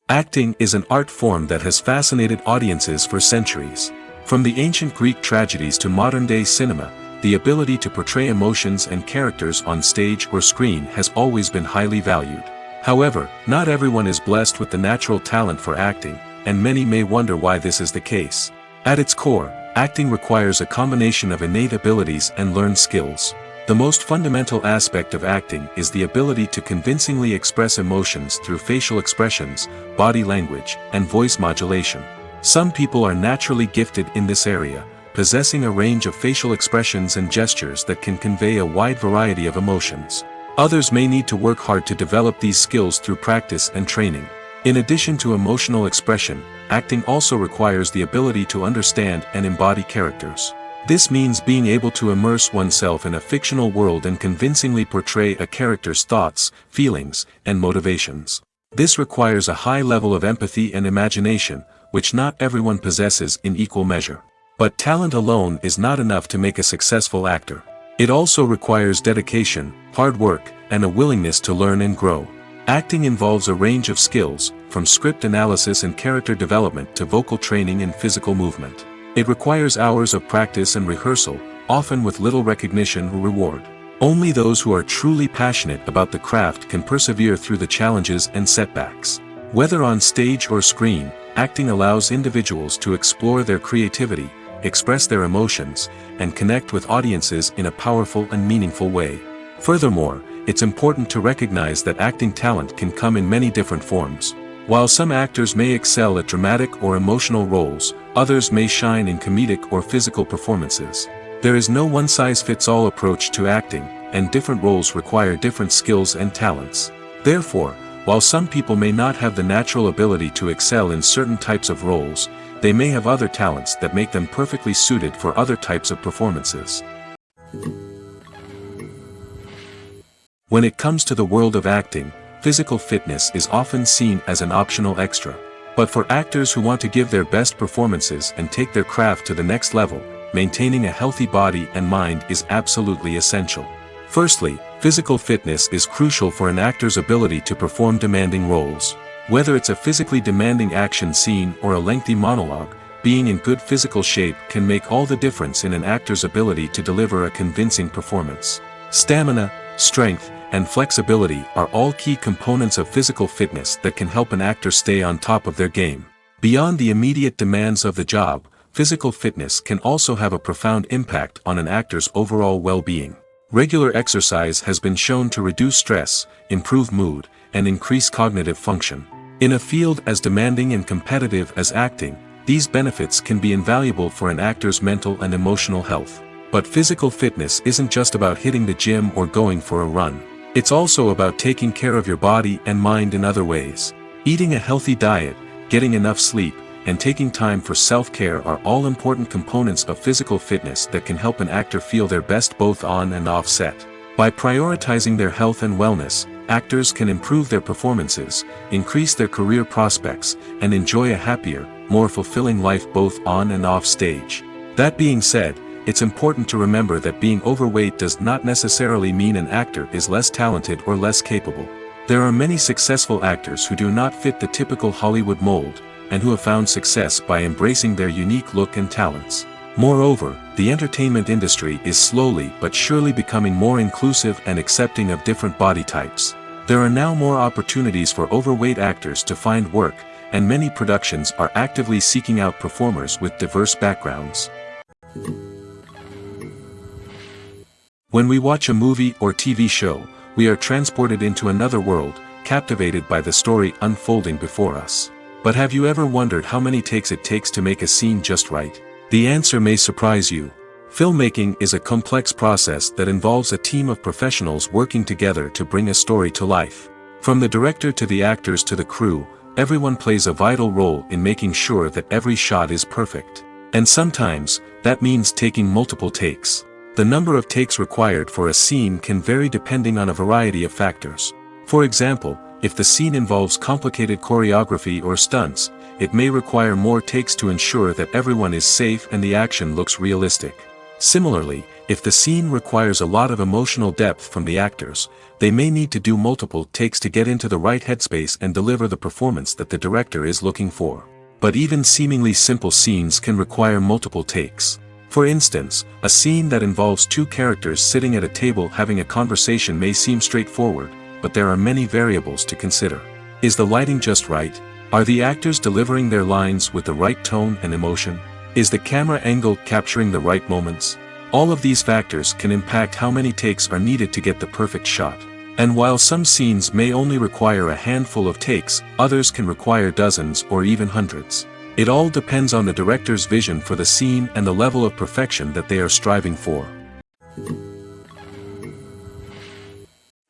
Acting is an art form that has fascinated audiences for centuries. From the ancient Greek tragedies to modern-day cinema, the ability to portray emotions and characters on stage or screen has always been highly valued. However, not everyone is blessed with the natural talent for acting, and many may wonder why this is the case. At its core, acting requires a combination of innate abilities and learned skills. The most fundamental aspect of acting is the ability to convincingly express emotions through facial expressions, body language, and voice modulation. Some people are naturally gifted in this area, possessing a range of facial expressions and gestures that can convey a wide variety of emotions. Others may need to work hard to develop these skills through practice and training. In addition to emotional expression, acting also requires the ability to understand and embody characters. This means being able to immerse oneself in a fictional world and convincingly portray a character's thoughts, feelings, and motivations. This requires a high level of empathy and imagination, which not everyone possesses in equal measure. But talent alone is not enough to make a successful actor. It also requires dedication, hard work, and a willingness to learn and grow. Acting involves a range of skills, from script analysis and character development to vocal training and physical movement. It requires hours of practice and rehearsal, often with little recognition or reward. Only those who are truly passionate about the craft can persevere through the challenges and setbacks. Whether on stage or screen, acting allows individuals to explore their creativity, express their emotions, and connect with audiences in a powerful and meaningful way. Furthermore, it's important to recognize that acting talent can come in many different forms. While some actors may excel at dramatic or emotional roles, others may shine in comedic or physical performances. There is no one-size-fits-all approach to acting, and different roles require different skills and talents. Therefore, while some people may not have the natural ability to excel in certain types of roles, they may have other talents that make them perfectly suited for other types of performances. When it comes to the world of acting, physical fitness is often seen as an optional extra. But for actors who want to give their best performances and take their craft to the next level, maintaining a healthy body and mind is absolutely essential. Firstly, physical fitness is crucial for an actor's ability to perform demanding roles. Whether it's a physically demanding action scene or a lengthy monologue, being in good physical shape can make all the difference in an actor's ability to deliver a convincing performance. Stamina, strength, and flexibility are all key components of physical fitness that can help an actor stay on top of their game. Beyond the immediate demands of the job, physical fitness can also have a profound impact on an actor's overall well-being. Regular exercise has been shown to reduce stress, improve mood, and increase cognitive function. In a field as demanding and competitive as acting, these benefits can be invaluable for an actor's mental and emotional health. But physical fitness isn't just about hitting the gym or going for a run. It's also about taking care of your body and mind in other ways. Eating a healthy diet, getting enough sleep, and taking time for self-care are all important components of physical fitness that can help an actor feel their best both on and off set. By prioritizing their health and wellness, actors can improve their performances, increase their career prospects, and enjoy a happier, more fulfilling life both on and off stage. That being said, it's important to remember that being overweight does not necessarily mean an actor is less talented or less capable. There are many successful actors who do not fit the typical Hollywood mold, and who have found success by embracing their unique look and talents. Moreover, the entertainment industry is slowly but surely becoming more inclusive and accepting of different body types. There are now more opportunities for overweight actors to find work, and many productions are actively seeking out performers with diverse backgrounds. When we watch a movie or TV show, we are transported into another world, captivated by the story unfolding before us. But have you ever wondered how many takes it takes to make a scene just right? The answer may surprise you. Filmmaking is a complex process that involves a team of professionals working together to bring a story to life. From the director to the actors to the crew, everyone plays a vital role in making sure that every shot is perfect. And sometimes, that means taking multiple takes. The number of takes required for a scene can vary depending on a variety of factors. For example, if the scene involves complicated choreography or stunts, it may require more takes to ensure that everyone is safe and the action looks realistic. Similarly, if the scene requires a lot of emotional depth from the actors, they may need to do multiple takes to get into the right headspace and deliver the performance that the director is looking for. But even seemingly simple scenes can require multiple takes. For instance, a scene that involves two characters sitting at a table having a conversation may seem straightforward, but there are many variables to consider. Is the lighting just right? Are the actors delivering their lines with the right tone and emotion? Is the camera angle capturing the right moments? All of these factors can impact how many takes are needed to get the perfect shot. And while some scenes may only require a handful of takes, others can require dozens or even hundreds. It all depends on the director's vision for the scene and the level of perfection that they are striving for.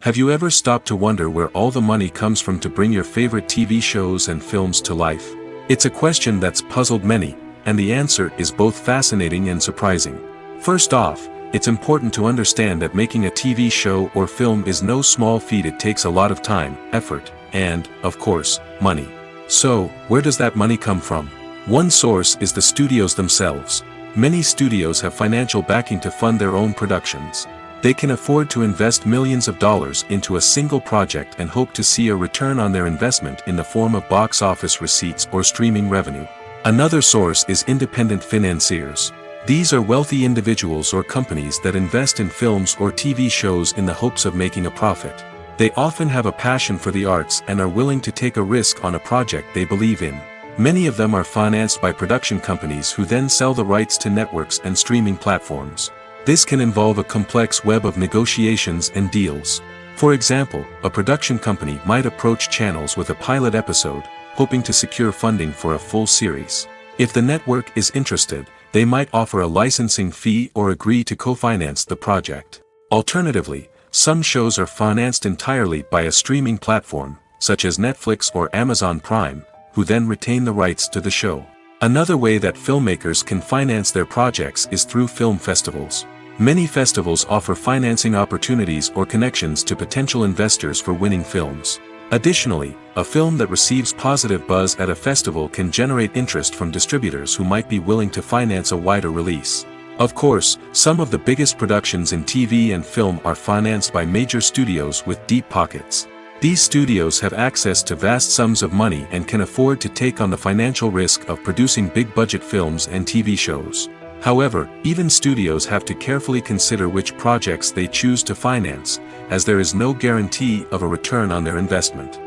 Have you ever stopped to wonder where all the money comes from to bring your favorite TV shows and films to life? It's a question that's puzzled many, and the answer is both fascinating and surprising. First off, it's important to understand that making a TV show or film is no small feat. It takes a lot of time, effort, and, of course, money. So, where does that money come from? One source is the studios themselves. Many studios have financial backing to fund their own productions. They can afford to invest millions of dollars into a single project and hope to see a return on their investment in the form of box office receipts or streaming revenue. Another source is independent financiers. These are wealthy individuals or companies that invest in films or TV shows in the hopes of making a profit. They often have a passion for the arts and are willing to take a risk on a project they believe in. Many of them are financed by production companies who then sell the rights to networks and streaming platforms. This can involve a complex web of negotiations and deals. For example, a production company might approach channels with a pilot episode, hoping to secure funding for a full series. If the network is interested, they might offer a licensing fee or agree to co-finance the project. Alternatively, some shows are financed entirely by a streaming platform, such as Netflix or Amazon Prime, who then retain the rights to the show. Another way that filmmakers can finance their projects is through film festivals. Many festivals offer financing opportunities or connections to potential investors for winning films. Additionally, a film that receives positive buzz at a festival can generate interest from distributors who might be willing to finance a wider release. Of course, some of the biggest productions in TV and film are financed by major studios with deep pockets. These studios have access to vast sums of money and can afford to take on the financial risk of producing big-budget films and TV shows. However, even studios have to carefully consider which projects they choose to finance, as there is no guarantee of a return on their investment.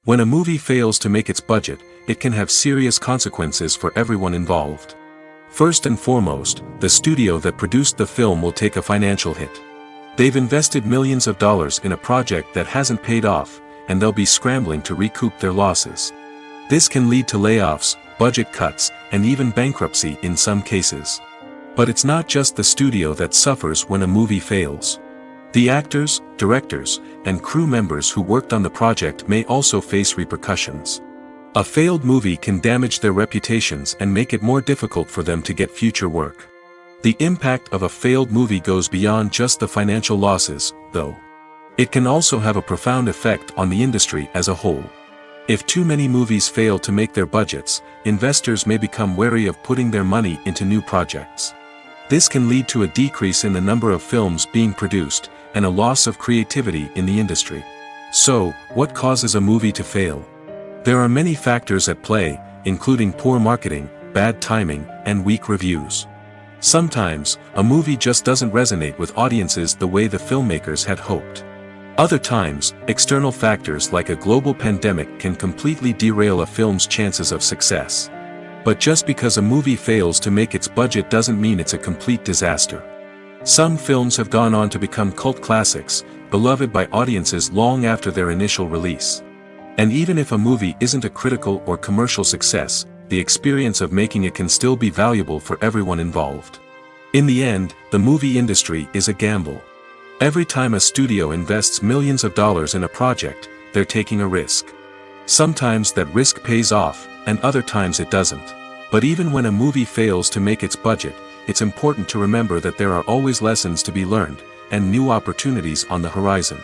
When a movie fails to make its budget, it can have serious consequences for everyone involved. First and foremost, the studio that produced the film will take a financial hit. They've invested millions of dollars in a project that hasn't paid off, and they'll be scrambling to recoup their losses. This can lead to layoffs, budget cuts, and even bankruptcy in some cases. But it's not just the studio that suffers when a movie fails. The actors, directors, and crew members who worked on the project may also face repercussions. A failed movie can damage their reputations and make it more difficult for them to get future work. The impact of a failed movie goes beyond just the financial losses, though. It can also have a profound effect on the industry as a whole. If too many movies fail to make their budgets, investors may become wary of putting their money into new projects. This can lead to a decrease in the number of films being produced, and a loss of creativity in the industry. So, what causes a movie to fail? There are many factors at play, including poor marketing, bad timing, and weak reviews. Sometimes, a movie just doesn't resonate with audiences the way the filmmakers had hoped. Other times, external factors like a global pandemic can completely derail a film's chances of success. But just because a movie fails to make its budget doesn't mean it's a complete disaster. Some films have gone on to become cult classics, beloved by audiences long after their initial release. And even if a movie isn't a critical or commercial success, the experience of making it can still be valuable for everyone involved. In the end, the movie industry is a gamble. Every time a studio invests millions of dollars in a project, they're taking a risk. Sometimes that risk pays off, and other times it doesn't. But even when a movie fails to make its budget, it's important to remember that there are always lessons to be learned, and new opportunities on the horizon.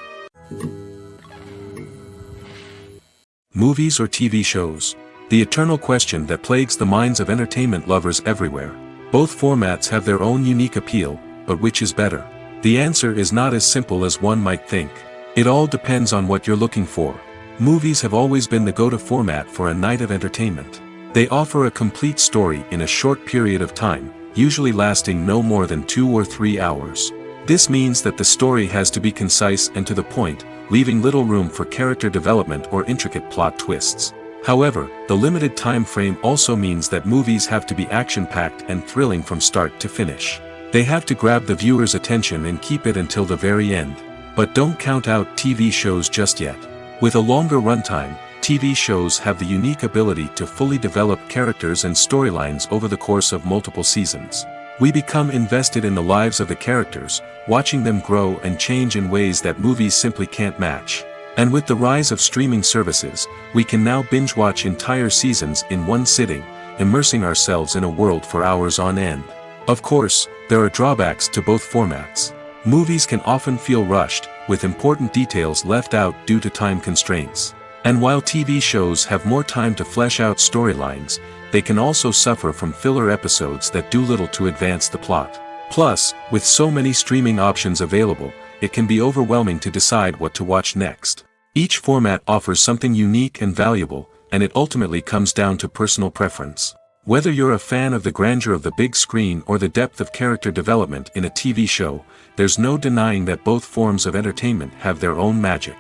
Movies or TV shows? The eternal question that plagues the minds of entertainment lovers everywhere. Both formats have their own unique appeal, but which is better? The answer is not as simple as one might think. It all depends on what you're looking for. Movies have always been the go-to format for a night of entertainment. They offer a complete story in a short period of time, usually lasting no more than 2 or 3 hours. This means that the story has to be concise and to the point, leaving little room for character development or intricate plot twists. However, the limited time frame also means that movies have to be action-packed and thrilling from start to finish. They have to grab the viewer's attention and keep it until the very end. But don't count out TV shows just yet. With a longer runtime, TV shows have the unique ability to fully develop characters and storylines over the course of multiple seasons. We become invested in the lives of the characters, watching them grow and change in ways that movies simply can't match. And with the rise of streaming services, we can now binge-watch entire seasons in one sitting, immersing ourselves in a world for hours on end. Of course, there are drawbacks to both formats. Movies can often feel rushed, with important details left out due to time constraints. And while TV shows have more time to flesh out storylines, they can also suffer from filler episodes that do little to advance the plot. Plus, with so many streaming options available, it can be overwhelming to decide what to watch next. Each format offers something unique and valuable, and it ultimately comes down to personal preference. Whether you're a fan of the grandeur of the big screen or the depth of character development in a TV show, there's no denying that both forms of entertainment have their own magic.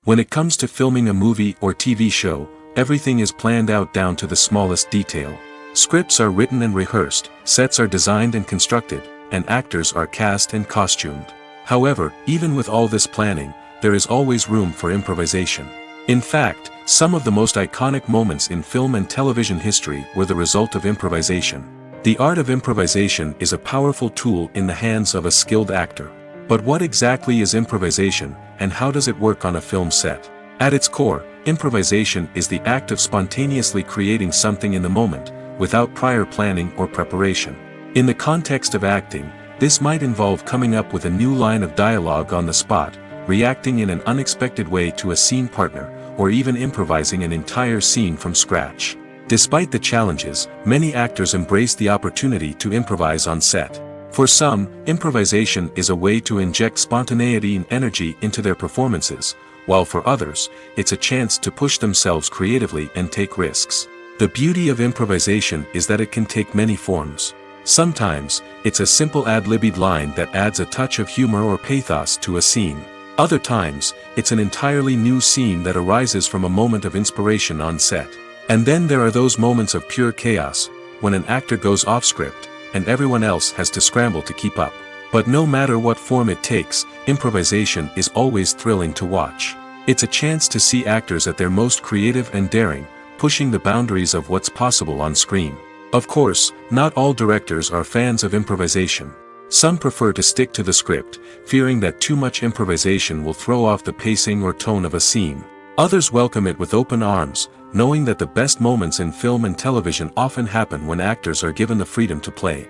When it comes to filming a movie or TV show, everything is planned out down to the smallest detail. Scripts are written and rehearsed, sets are designed and constructed, and actors are cast and costumed. However, even with all this planning, there is always room for improvisation. In fact, some of the most iconic moments in film and television history were the result of improvisation. The art of improvisation is a powerful tool in the hands of a skilled actor. But what exactly is improvisation, and how does it work on a film set? At its core, improvisation is the act of spontaneously creating something in the moment, without prior planning or preparation. In the context of acting, this might involve coming up with a new line of dialogue on the spot, reacting in an unexpected way to a scene partner, or even improvising an entire scene from scratch. Despite the challenges, many actors embrace the opportunity to improvise on set. For some, improvisation is a way to inject spontaneity and energy into their performances, while for others, it's a chance to push themselves creatively and take risks. The beauty of improvisation is that it can take many forms. Sometimes, it's a simple ad-libbed line that adds a touch of humor or pathos to a scene. Other times, it's an entirely new scene that arises from a moment of inspiration on set. And then there are those moments of pure chaos, when an actor goes off script, and everyone else has to scramble to keep up. But no matter what form it takes, improvisation is always thrilling to watch. It's a chance to see actors at their most creative and daring, pushing the boundaries of what's possible on screen. Of course, not all directors are fans of improvisation. Some prefer to stick to the script, fearing that too much improvisation will throw off the pacing or tone of a scene. Others welcome it with open arms, knowing that the best moments in film and television often happen when actors are given the freedom to play.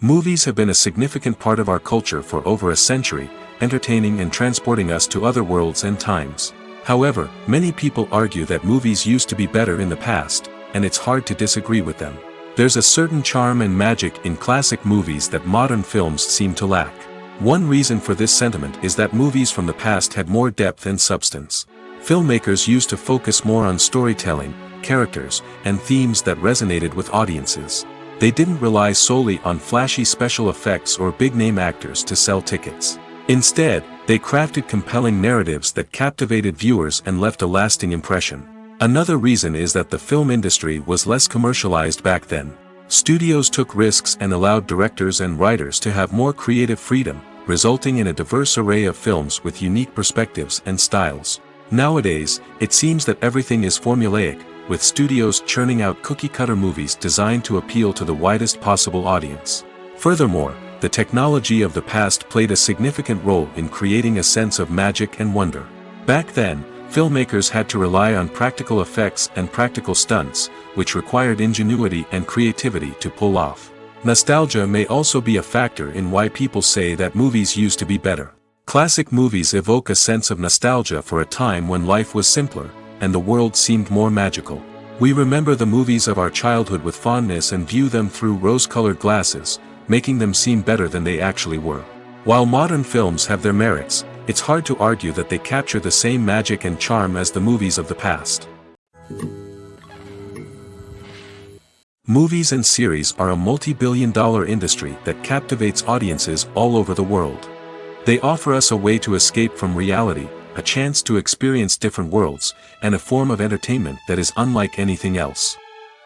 Movies have been a significant part of our culture for over a century, entertaining and transporting us to other worlds and times. However, many people argue that movies used to be better in the past, and it's hard to disagree with them. There's a certain charm and magic in classic movies that modern films seem to lack. One reason for this sentiment is that movies from the past had more depth and substance. Filmmakers used to focus more on storytelling, characters, and themes that resonated with audiences. They didn't rely solely on flashy special effects or big-name actors to sell tickets. Instead, they crafted compelling narratives that captivated viewers and left a lasting impression. Another reason is that the film industry was less commercialized back then. Studios took risks and allowed directors and writers to have more creative freedom, resulting in a diverse array of films with unique perspectives and styles. Nowadays, it seems that everything is formulaic, with studios churning out cookie-cutter movies designed to appeal to the widest possible audience. Furthermore, the technology of the past played a significant role in creating a sense of magic and wonder. Back then, filmmakers had to rely on practical effects and practical stunts, which required ingenuity and creativity to pull off. Nostalgia may also be a factor in why people say that movies used to be better. Classic movies evoke a sense of nostalgia for a time when life was simpler, and the world seemed more magical. We remember the movies of our childhood with fondness and view them through rose-colored glasses, making them seem better than they actually were. While modern films have their merits, it's hard to argue that they capture the same magic and charm as the movies of the past. Movies and series are a multi-billion-dollar industry that captivates audiences all over the world. They offer us a way to escape from reality, a chance to experience different worlds, and a form of entertainment that is unlike anything else.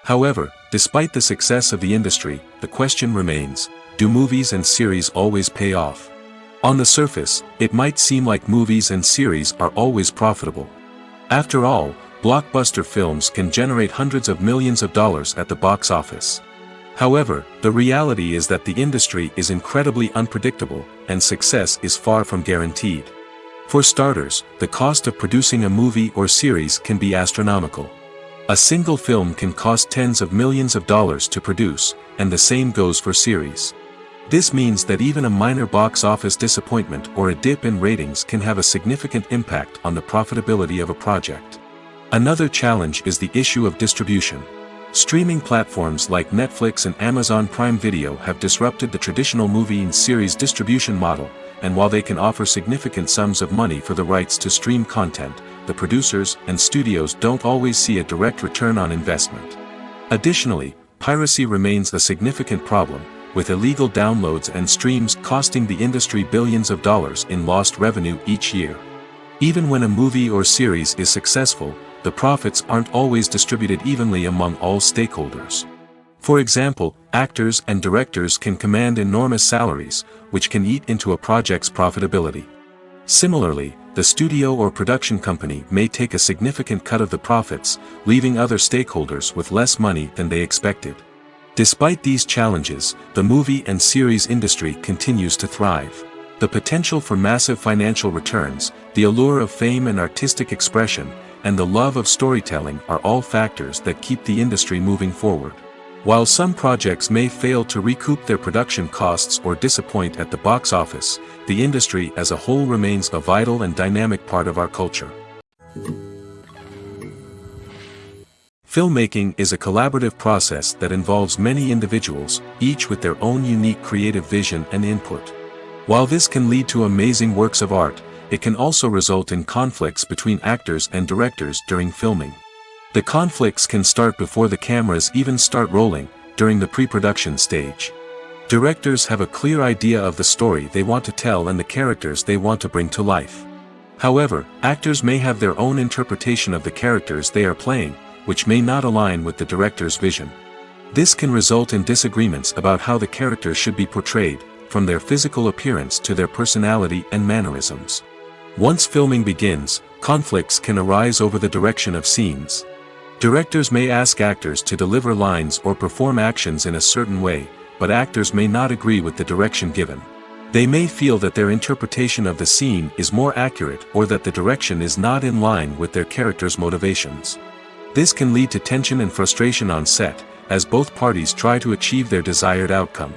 However, despite the success of the industry, the question remains, do movies and series always pay off? On the surface, it might seem like movies and series are always profitable. After all, blockbuster films can generate hundreds of millions of dollars at the box office. However, the reality is that the industry is incredibly unpredictable, and success is far from guaranteed. For starters, the cost of producing a movie or series can be astronomical. A single film can cost tens of millions of dollars to produce, and the same goes for series. This means that even a minor box office disappointment or a dip in ratings can have a significant impact on the profitability of a project. Another challenge is the issue of distribution. Streaming platforms like Netflix and Amazon Prime Video have disrupted the traditional movie and series distribution model, and while they can offer significant sums of money for the rights to stream content, the producers and studios don't always see a direct return on investment. Additionally, piracy remains a significant problem, with illegal downloads and streams costing the industry billions of dollars in lost revenue each year. Even when a movie or series is successful, the profits aren't always distributed evenly among all stakeholders. For example, actors and directors can command enormous salaries, which can eat into a project's profitability. Similarly, the studio or production company may take a significant cut of the profits, leaving other stakeholders with less money than they expected. Despite these challenges, the movie and series industry continues to thrive. The potential for massive financial returns, the allure of fame and artistic expression, and the love of storytelling are all factors that keep the industry moving forward. While some projects may fail to recoup their production costs or disappoint at the box office, the industry as a whole remains a vital and dynamic part of our culture. Filmmaking is a collaborative process that involves many individuals, each with their own unique creative vision and input. While this can lead to amazing works of art, it can also result in conflicts between actors and directors during filming. The conflicts can start before the cameras even start rolling, during the pre-production stage. Directors have a clear idea of the story they want to tell and the characters they want to bring to life. However, actors may have their own interpretation of the characters they are playing, which may not align with the director's vision. This can result in disagreements about how the characters should be portrayed, from their physical appearance to their personality and mannerisms. Once filming begins, conflicts can arise over the direction of scenes. Directors may ask actors to deliver lines or perform actions in a certain way, but actors may not agree with the direction given. They may feel that their interpretation of the scene is more accurate or that the direction is not in line with their character's motivations. This can lead to tension and frustration on set, as both parties try to achieve their desired outcome.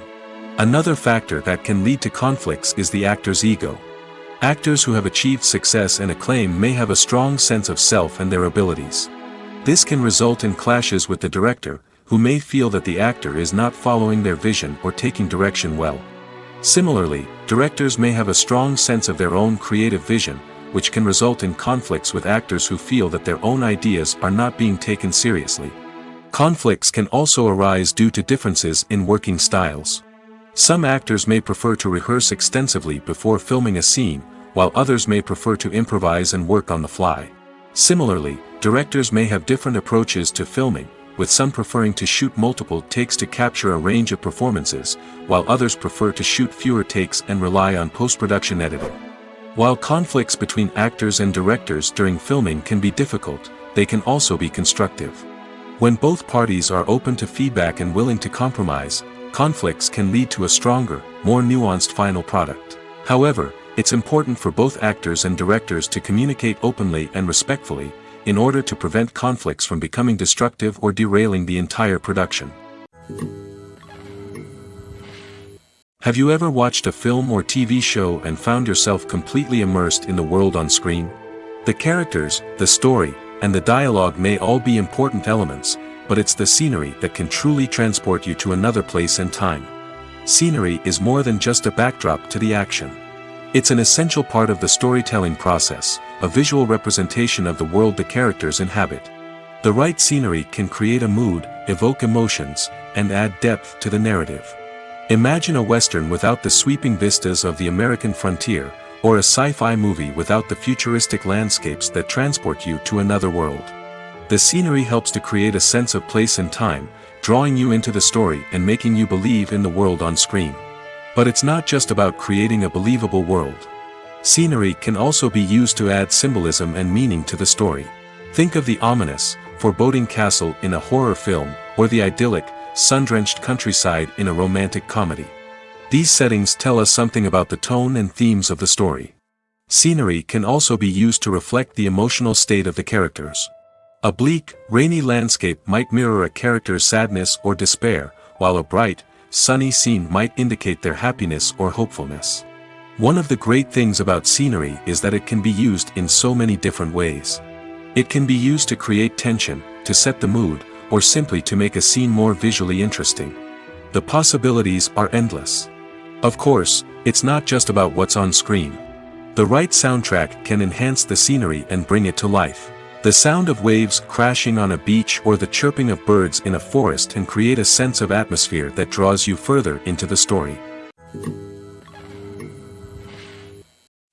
Another factor that can lead to conflicts is the actor's ego. Actors who have achieved success and acclaim may have a strong sense of self and their abilities. This can result in clashes with the director, who may feel that the actor is not following their vision or taking direction well. Similarly, directors may have a strong sense of their own creative vision, which can result in conflicts with actors who feel that their own ideas are not being taken seriously. Conflicts can also arise due to differences in working styles. Some actors may prefer to rehearse extensively before filming a scene, while others may prefer to improvise and work on the fly. Similarly, directors may have different approaches to filming, with some preferring to shoot multiple takes to capture a range of performances, while others prefer to shoot fewer takes and rely on post-production editing. While conflicts between actors and directors during filming can be difficult, they can also be constructive. When both parties are open to feedback and willing to compromise, conflicts can lead to a stronger, more nuanced final product. However, it's important for both actors and directors to communicate openly and respectfully, in order to prevent conflicts from becoming destructive or derailing the entire production. Have you ever watched a film or TV show and found yourself completely immersed in the world on screen? The characters, the story, and the dialogue may all be important elements, but it's the scenery that can truly transport you to another place and time. Scenery is more than just a backdrop to the action. It's an essential part of the storytelling process, a visual representation of the world the characters inhabit. The right scenery can create a mood, evoke emotions, and add depth to the narrative. Imagine a Western without the sweeping vistas of the American frontier, or a sci-fi movie without the futuristic landscapes that transport you to another world. The scenery helps to create a sense of place and time, drawing you into the story and making you believe in the world on screen. But it's not just about creating a believable world. Scenery can also be used to add symbolism and meaning to the story. Think of the ominous, foreboding castle in a horror film, or the idyllic, sun-drenched countryside in a romantic comedy. These settings tell us something about the tone and themes of the story. Scenery can also be used to reflect the emotional state of the characters. A bleak, rainy landscape might mirror a character's sadness or despair, while a bright, sunny scene might indicate their happiness or hopefulness. One of the great things about scenery is that it can be used in so many different ways. It can be used to create tension, to set the mood, or simply to make a scene more visually interesting. The possibilities are endless. Of course, it's not just about what's on screen. The right soundtrack can enhance the scenery and bring it to life. The sound of waves crashing on a beach or the chirping of birds in a forest can create a sense of atmosphere that draws you further into the story.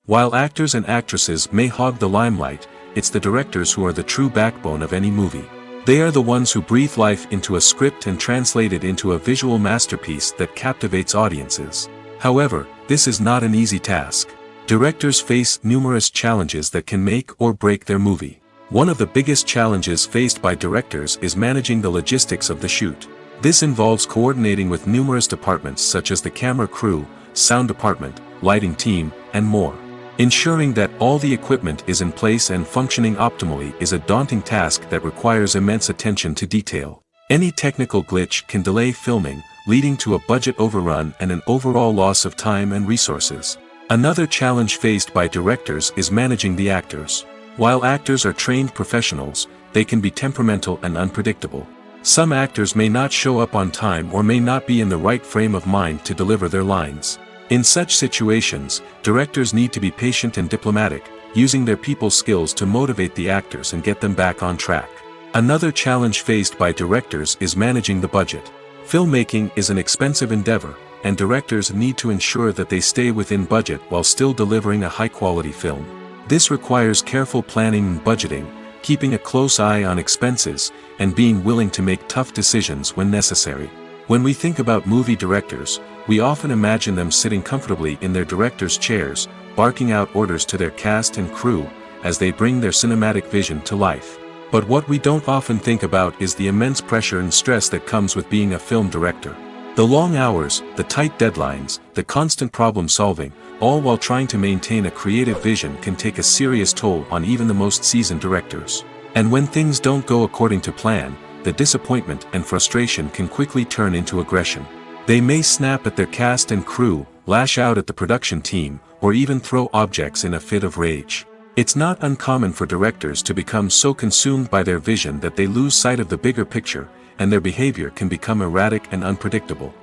While actors and actresses may hog the limelight, it's the directors who are the true backbone of any movie. They are the ones who breathe life into a script and translate it into a visual masterpiece that captivates audiences. However, this is not an easy task. Directors face numerous challenges that can make or break their movie. One of the biggest challenges faced by directors is managing the logistics of the shoot. This involves coordinating with numerous departments such as the camera crew, sound department, lighting team, and more. Ensuring that all the equipment is in place and functioning optimally is a daunting task that requires immense attention to detail. Any technical glitch can delay filming, leading to a budget overrun and an overall loss of time and resources. Another challenge faced by directors is managing the actors. While actors are trained professionals, they can be temperamental and unpredictable. Some actors may not show up on time or may not be in the right frame of mind to deliver their lines. In such situations, directors need to be patient and diplomatic, using their people skills to motivate the actors and get them back on track. Another challenge faced by directors is managing the budget. Filmmaking is an expensive endeavor, and directors need to ensure that they stay within budget while still delivering a high-quality film. This requires careful planning and budgeting, keeping a close eye on expenses, and being willing to make tough decisions when necessary. When we think about movie directors, we often imagine them sitting comfortably in their director's chairs, barking out orders to their cast and crew, as they bring their cinematic vision to life. But what we don't often think about is the immense pressure and stress that comes with being a film director. The long hours, the tight deadlines, the constant problem solving, all while trying to maintain a creative vision can take a serious toll on even the most seasoned directors. And when things don't go according to plan, the disappointment and frustration can quickly turn into aggression. They may snap at their cast and crew, lash out at the production team, or even throw objects in a fit of rage. It's not uncommon for directors to become so consumed by their vision that they lose sight of the bigger picture, and their behavior can become erratic and unpredictable.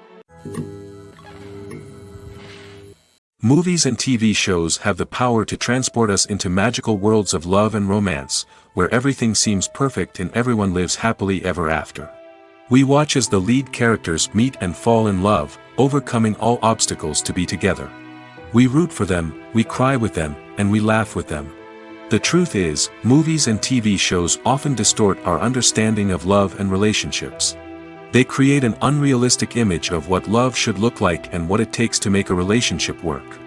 Movies and TV shows have the power to transport us into magical worlds of love and romance, where everything seems perfect and everyone lives happily ever after. We watch as the lead characters meet and fall in love, overcoming all obstacles to be together. We root for them, we cry with them, and we laugh with them. The truth is, movies and TV shows often distort our understanding of love and relationships. They create an unrealistic image of what love should look like and what it takes to make a relationship work.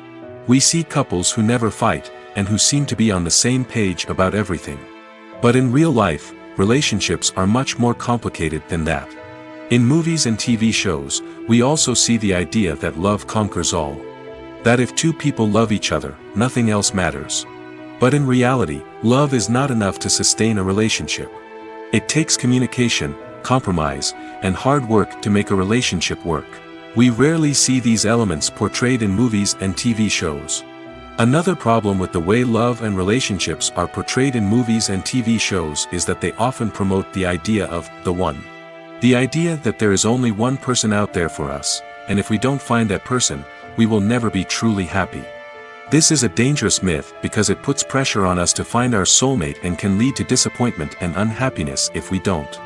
We see couples who never fight, and who seem to be on the same page about everything. But in real life, relationships are much more complicated than that. In movies and TV shows, we also see the idea that love conquers all. That if two people love each other, nothing else matters. But in reality, love is not enough to sustain a relationship. It takes communication, compromise, and hard work to make a relationship work. We rarely see these elements portrayed in movies and TV shows. Another problem with the way love and relationships are portrayed in movies and TV shows is that they often promote the idea of the one. The idea that there is only one person out there for us, and if we don't find that person, we will never be truly happy. This is a dangerous myth because it puts pressure on us to find our soulmate and can lead to disappointment and unhappiness if we don't.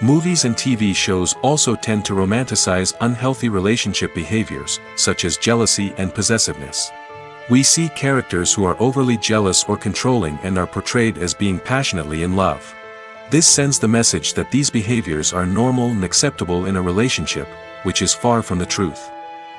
Movies and TV shows also tend to romanticize unhealthy relationship behaviors, such as jealousy and possessiveness. We see characters who are overly jealous or controlling and are portrayed as being passionately in love. This sends the message that these behaviors are normal and acceptable in a relationship, which is far from the truth.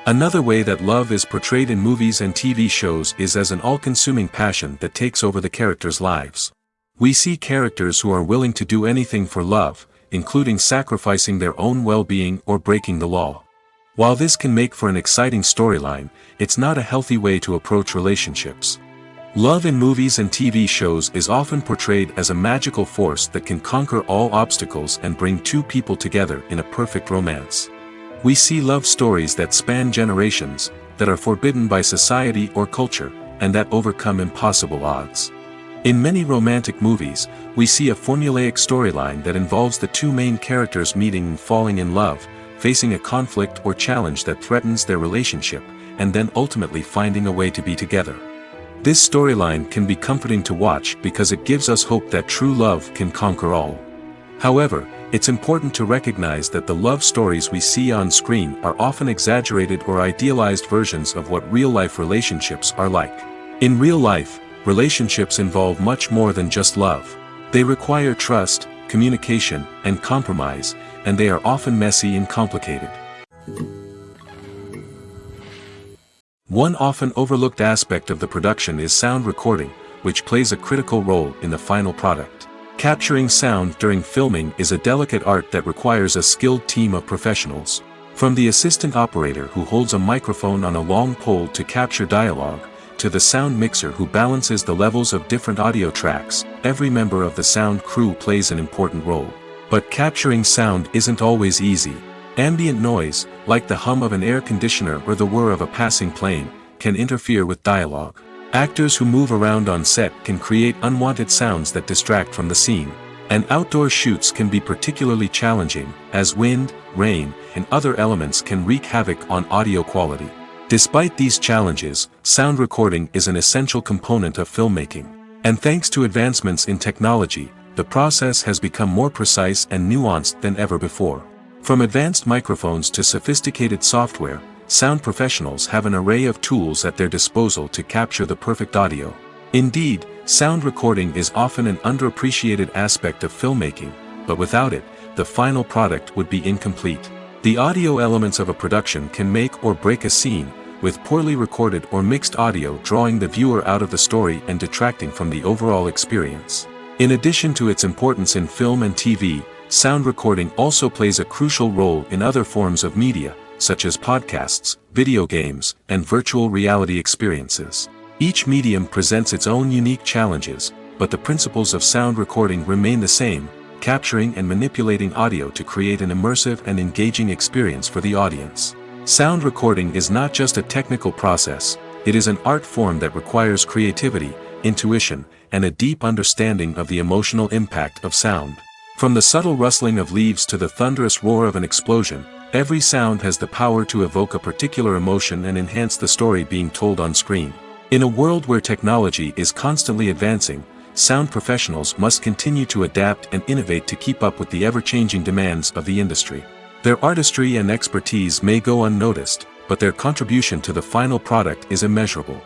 Another way that love is portrayed in movies and TV shows is as an all-consuming passion that takes over the characters' lives. We see characters who are willing to do anything for love, including sacrificing their own well-being or breaking the law. While this can make for an exciting storyline, it's not a healthy way to approach relationships. Love in movies and TV shows is often portrayed as a magical force that can conquer all obstacles and bring two people together in a perfect romance. We see love stories that span generations, that are forbidden by society or culture, and that overcome impossible odds. In many romantic movies, we see a formulaic storyline that involves the two main characters meeting and falling in love, facing a conflict or challenge that threatens their relationship, and then ultimately finding a way to be together. This storyline can be comforting to watch because it gives us hope that true love can conquer all. However, it's important to recognize that the love stories we see on screen are often exaggerated or idealized versions of what real-life relationships are like. In real life, relationships involve much more than just love. They require trust, communication, and compromise, and they are often messy and complicated. One often overlooked aspect of the production is sound recording, which plays a critical role in the final product. Capturing sound during filming is a delicate art that requires a skilled team of professionals. From the assistant operator who holds a microphone on a long pole to capture dialogue, to the sound mixer who balances the levels of different audio tracks, every member of the sound crew plays an important role. But capturing sound isn't always easy. Ambient noise, like the hum of an air conditioner or the whir of a passing plane, can interfere with dialogue. Actors who move around on set can create unwanted sounds that distract from the scene. And outdoor shoots can be particularly challenging, as wind, rain, and other elements can wreak havoc on audio quality. Despite these challenges, sound recording is an essential component of filmmaking. And thanks to advancements in technology, the process has become more precise and nuanced than ever before. From advanced microphones to sophisticated software, sound professionals have an array of tools at their disposal to capture the perfect audio. Indeed, sound recording is often an underappreciated aspect of filmmaking, but without it, the final product would be incomplete. The audio elements of a production can make or break a scene, with poorly recorded or mixed audio drawing the viewer out of the story and detracting from the overall experience. In addition to its importance in film and TV, sound recording also plays a crucial role in other forms of media, such as podcasts, video games, and virtual reality experiences. Each medium presents its own unique challenges, but the principles of sound recording remain the same, capturing and manipulating audio to create an immersive and engaging experience for the audience. Sound recording is not just a technical process, it is an art form that requires creativity, intuition, and a deep understanding of the emotional impact of sound. From the subtle rustling of leaves to the thunderous roar of an explosion, every sound has the power to evoke a particular emotion and enhance the story being told on screen. In a world where technology is constantly advancing, sound professionals must continue to adapt and innovate to keep up with the ever-changing demands of the industry. Their artistry and expertise may go unnoticed, but their contribution to the final product is immeasurable.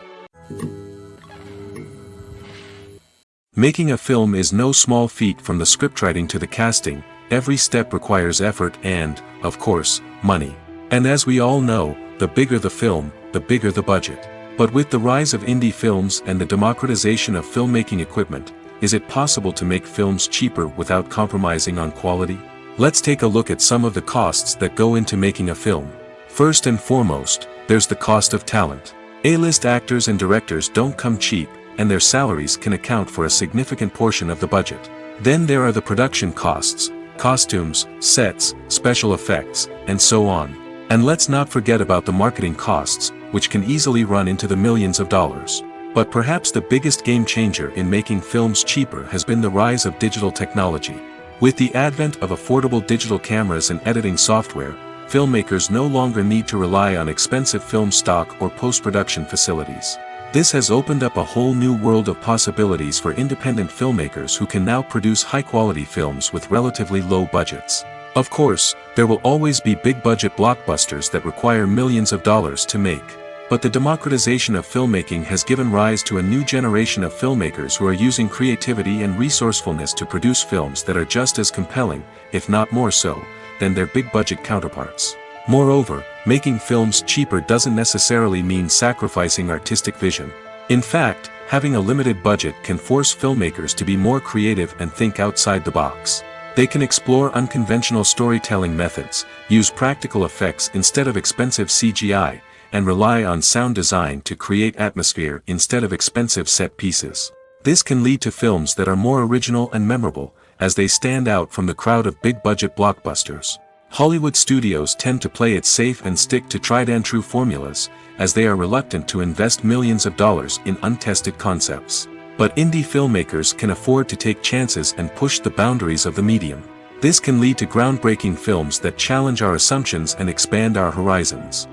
Making a film is no small feat. From the scriptwriting to the casting, every step requires effort and, of course, money. And as we all know, the bigger the film, the bigger the budget. But with the rise of indie films and the democratization of filmmaking equipment, is it possible to make films cheaper without compromising on quality? Let's take a look at some of the costs that go into making a film. First and foremost, there's the cost of talent. A-list actors and directors don't come cheap, and their salaries can account for a significant portion of the budget. Then there are the production costs, costumes, sets, special effects, and so on. And let's not forget about the marketing costs, which can easily run into the millions of dollars. But perhaps the biggest game changer in making films cheaper has been the rise of digital technology. With the advent of affordable digital cameras and editing software, filmmakers no longer need to rely on expensive film stock or post-production facilities. This has opened up a whole new world of possibilities for independent filmmakers who can now produce high-quality films with relatively low budgets. Of course, there will always be big-budget blockbusters that require millions of dollars to make. But the democratization of filmmaking has given rise to a new generation of filmmakers who are using creativity and resourcefulness to produce films that are just as compelling, if not more so, than their big-budget counterparts. Moreover, making films cheaper doesn't necessarily mean sacrificing artistic vision. In fact, having a limited budget can force filmmakers to be more creative and think outside the box. They can explore unconventional storytelling methods, use practical effects instead of expensive CGI, and rely on sound design to create atmosphere instead of expensive set pieces. This can lead to films that are more original and memorable, as they stand out from the crowd of big-budget blockbusters. Hollywood studios tend to play it safe and stick to tried-and-true formulas, as they are reluctant to invest millions of dollars in untested concepts. But indie filmmakers can afford to take chances and push the boundaries of the medium. This can lead to groundbreaking films that challenge our assumptions and expand our horizons.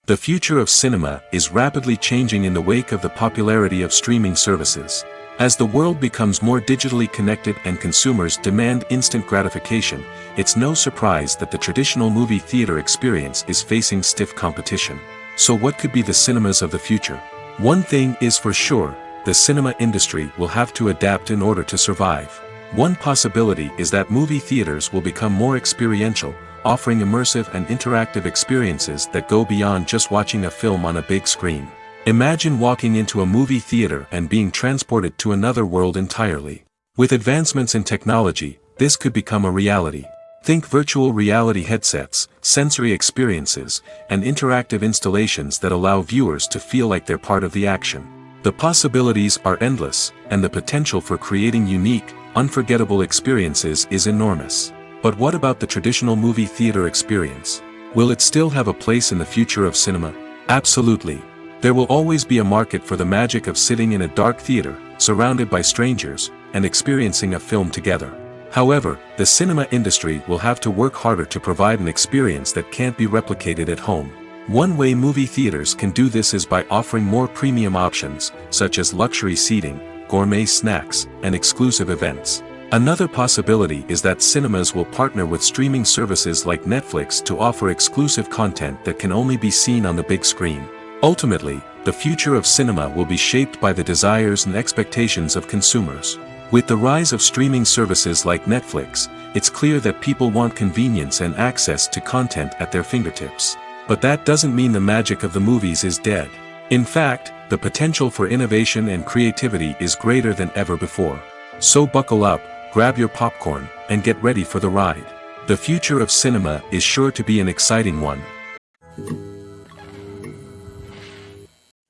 The future of cinema is rapidly changing in the wake of the popularity of streaming services. As the world becomes more digitally connected and consumers demand instant gratification, it's no surprise that the traditional movie theater experience is facing stiff competition. So what could be the cinemas of the future? One thing is for sure, the cinema industry will have to adapt in order to survive. One possibility is that movie theaters will become more experiential, offering immersive and interactive experiences that go beyond just watching a film on a big screen. Imagine walking into a movie theater and being transported to another world entirely. With advancements in technology, this could become a reality. Think virtual reality headsets, sensory experiences, and interactive installations that allow viewers to feel like they're part of the action. The possibilities are endless, and the potential for creating unique, unforgettable experiences is enormous. But what about the traditional movie theater experience? Will it still have a place in the future of cinema? Absolutely. There will always be a market for the magic of sitting in a dark theater, surrounded by strangers, and experiencing a film together. However, the cinema industry will have to work harder to provide an experience that can't be replicated at home. One way movie theaters can do this is by offering more premium options, such as luxury seating, gourmet snacks, and exclusive events. Another possibility is that cinemas will partner with streaming services like Netflix to offer exclusive content that can only be seen on the big screen. Ultimately, the future of cinema will be shaped by the desires and expectations of consumers. With the rise of streaming services like Netflix, it's clear that people want convenience and access to content at their fingertips. But that doesn't mean the magic of the movies is dead. In fact, the potential for innovation and creativity is greater than ever before. So buckle up, grab your popcorn, and get ready for the ride. The future of cinema is sure to be an exciting one.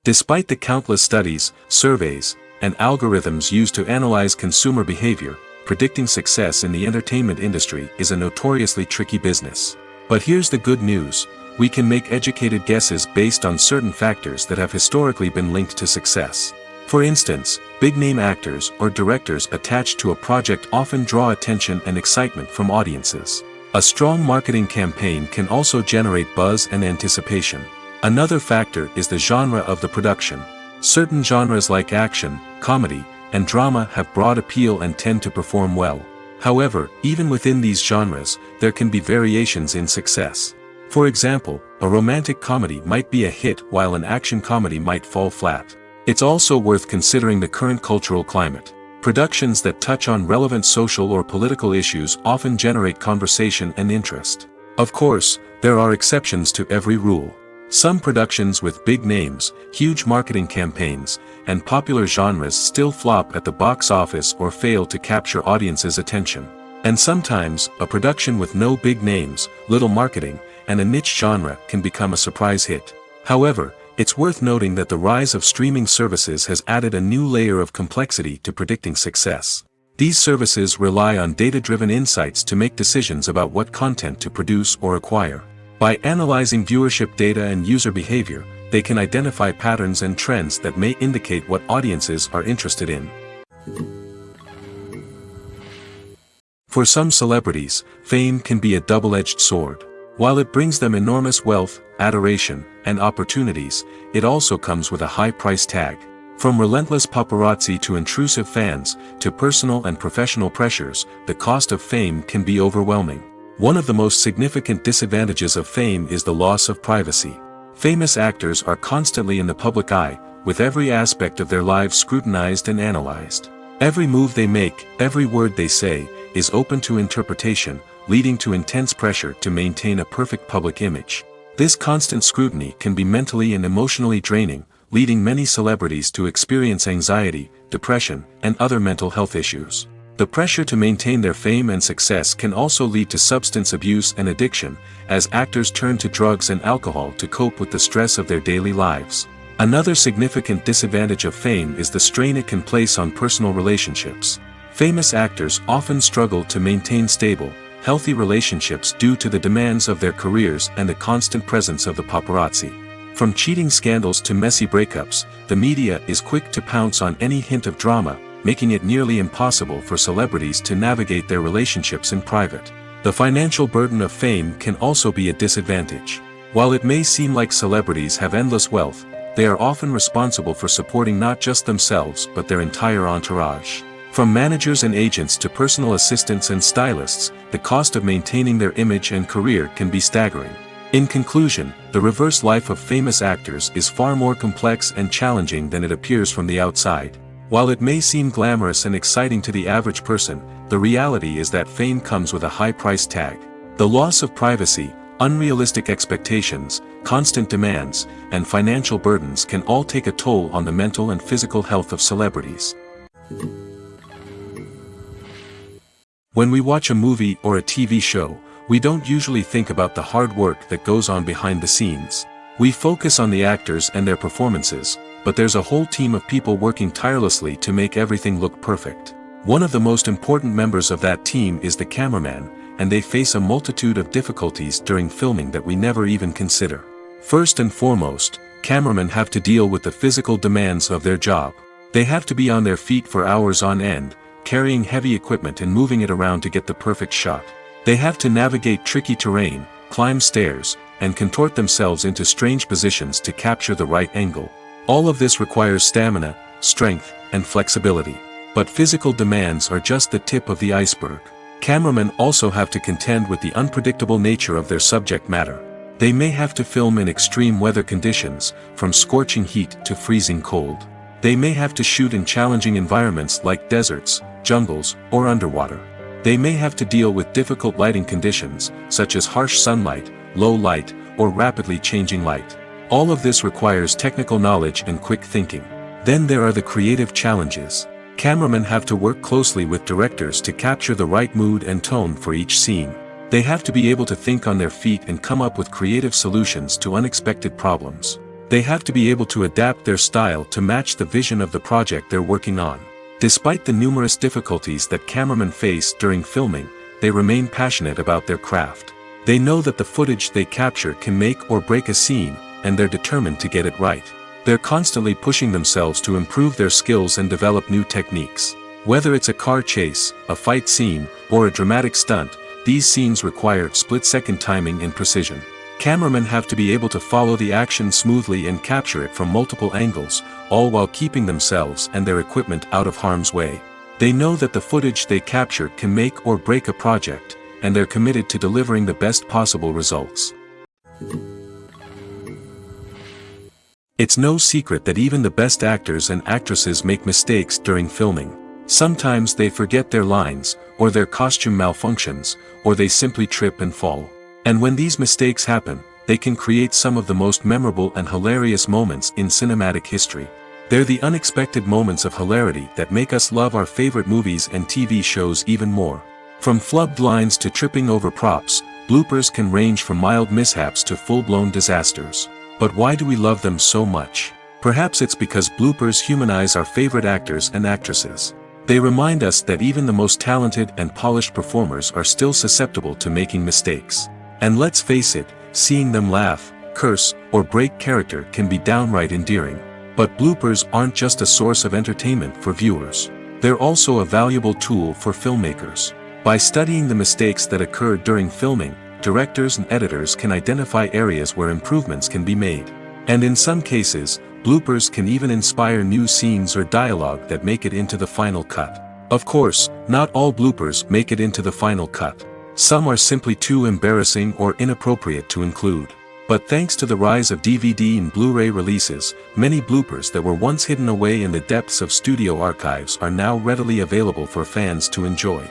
Despite the countless studies, surveys, and algorithms used to analyze consumer behavior, predicting success in the entertainment industry is a notoriously tricky business. But here's the good news: we can make educated guesses based on certain factors that have historically been linked to success. For instance, big-name actors or directors attached to a project often draw attention and excitement from audiences. A strong marketing campaign can also generate buzz and anticipation. Another factor is the genre of the production. Certain genres like action, comedy, and drama have broad appeal and tend to perform well. However, even within these genres, there can be variations in success. For example, a romantic comedy might be a hit while an action comedy might fall flat. It's also worth considering the current cultural climate. Productions that touch on relevant social or political issues often generate conversation and interest. Of course, there are exceptions to every rule. Some productions with big names, huge marketing campaigns, and popular genres still flop at the box office or fail to capture audiences' attention. And sometimes, a production with no big names, little marketing, and a niche genre can become a surprise hit. However, it's worth noting that the rise of streaming services has added a new layer of complexity to predicting success. These services rely on data-driven insights to make decisions about what content to produce or acquire. By analyzing viewership data and user behavior, they can identify patterns and trends that may indicate what audiences are interested in. For some celebrities, fame can be a double-edged sword. While it brings them enormous wealth, adoration, and opportunities, it also comes with a high price tag. From relentless paparazzi to intrusive fans, to personal and professional pressures, the cost of fame can be overwhelming. One of the most significant disadvantages of fame is the loss of privacy. Famous actors are constantly in the public eye, with every aspect of their lives scrutinized and analyzed. Every move they make, every word they say, is open to interpretation, leading to intense pressure to maintain a perfect public image. This constant scrutiny can be mentally and emotionally draining, leading many celebrities to experience anxiety, depression, and other mental health issues. The pressure to maintain their fame and success can also lead to substance abuse and addiction, as actors turn to drugs and alcohol to cope with the stress of their daily lives. Another significant disadvantage of fame is the strain it can place on personal relationships. Famous actors often struggle to maintain stable, healthy relationships due to the demands of their careers and the constant presence of the paparazzi. From cheating scandals to messy breakups, the media is quick to pounce on any hint of drama, making it nearly impossible for celebrities to navigate their relationships in private. The financial burden of fame can also be a disadvantage. While it may seem like celebrities have endless wealth, they are often responsible for supporting not just themselves but their entire entourage. From managers and agents to personal assistants and stylists, the cost of maintaining their image and career can be staggering. In conclusion, the reverse life of famous actors is far more complex and challenging than it appears from the outside. While it may seem glamorous and exciting to the average person, the reality is that fame comes with a high price tag. The loss of privacy, unrealistic expectations, constant demands, and financial burdens can all take a toll on the mental and physical health of celebrities. When we watch a movie or a TV show, we don't usually think about the hard work that goes on behind the scenes. We focus on the actors and their performances, but there's a whole team of people working tirelessly to make everything look perfect. One of the most important members of that team is the cameraman, and they face a multitude of difficulties during filming that we never even consider. First and foremost, cameramen have to deal with the physical demands of their job. They have to be on their feet for hours on end, carrying heavy equipment and moving it around to get the perfect shot. They have to navigate tricky terrain, climb stairs, and contort themselves into strange positions to capture the right angle. All of this requires stamina, strength, and flexibility. But physical demands are just the tip of the iceberg. Cameramen also have to contend with the unpredictable nature of their subject matter. They may have to film in extreme weather conditions, from scorching heat to freezing cold. They may have to shoot in challenging environments like deserts, jungles, or underwater. They may have to deal with difficult lighting conditions, such as harsh sunlight, low light, or rapidly changing light. All of this requires technical knowledge and quick thinking. Then there are the creative challenges. Cameramen have to work closely with directors to capture the right mood and tone for each scene. They have to be able to think on their feet and come up with creative solutions to unexpected problems. They have to be able to adapt their style to match the vision of the project they're working on. Despite the numerous difficulties that cameramen face during filming, they remain passionate about their craft. They know that the footage they capture can make or break a scene, and they're determined to get it right. They're constantly pushing themselves to improve their skills and develop new techniques. Whether it's a car chase, a fight scene, or a dramatic stunt, these scenes require split-second timing and precision. Cameramen have to be able to follow the action smoothly and capture it from multiple angles, all while keeping themselves and their equipment out of harm's way. They know that the footage they capture can make or break a project, and they're committed to delivering the best possible results. It's no secret that even the best actors and actresses make mistakes during filming. Sometimes they forget their lines, or their costume malfunctions, or they simply trip and fall. And when these mistakes happen, they can create some of the most memorable and hilarious moments in cinematic history. They're the unexpected moments of hilarity that make us love our favorite movies and TV shows even more. From flubbed lines to tripping over props, bloopers can range from mild mishaps to full-blown disasters. But why do we love them so much? Perhaps it's because bloopers humanize our favorite actors and actresses. They remind us that even the most talented and polished performers are still susceptible to making mistakes. And let's face it, seeing them laugh, curse, or break character can be downright endearing. But bloopers aren't just a source of entertainment for viewers. They're also a valuable tool for filmmakers. By studying the mistakes that occurred during filming, directors and editors can identify areas where improvements can be made. And in some cases, bloopers can even inspire new scenes or dialogue that make it into the final cut. Of course, not all bloopers make it into the final cut. Some are simply too embarrassing or inappropriate to include. But thanks to the rise of DVD and Blu-ray releases, many bloopers that were once hidden away in the depths of studio archives are now readily available for fans to enjoy.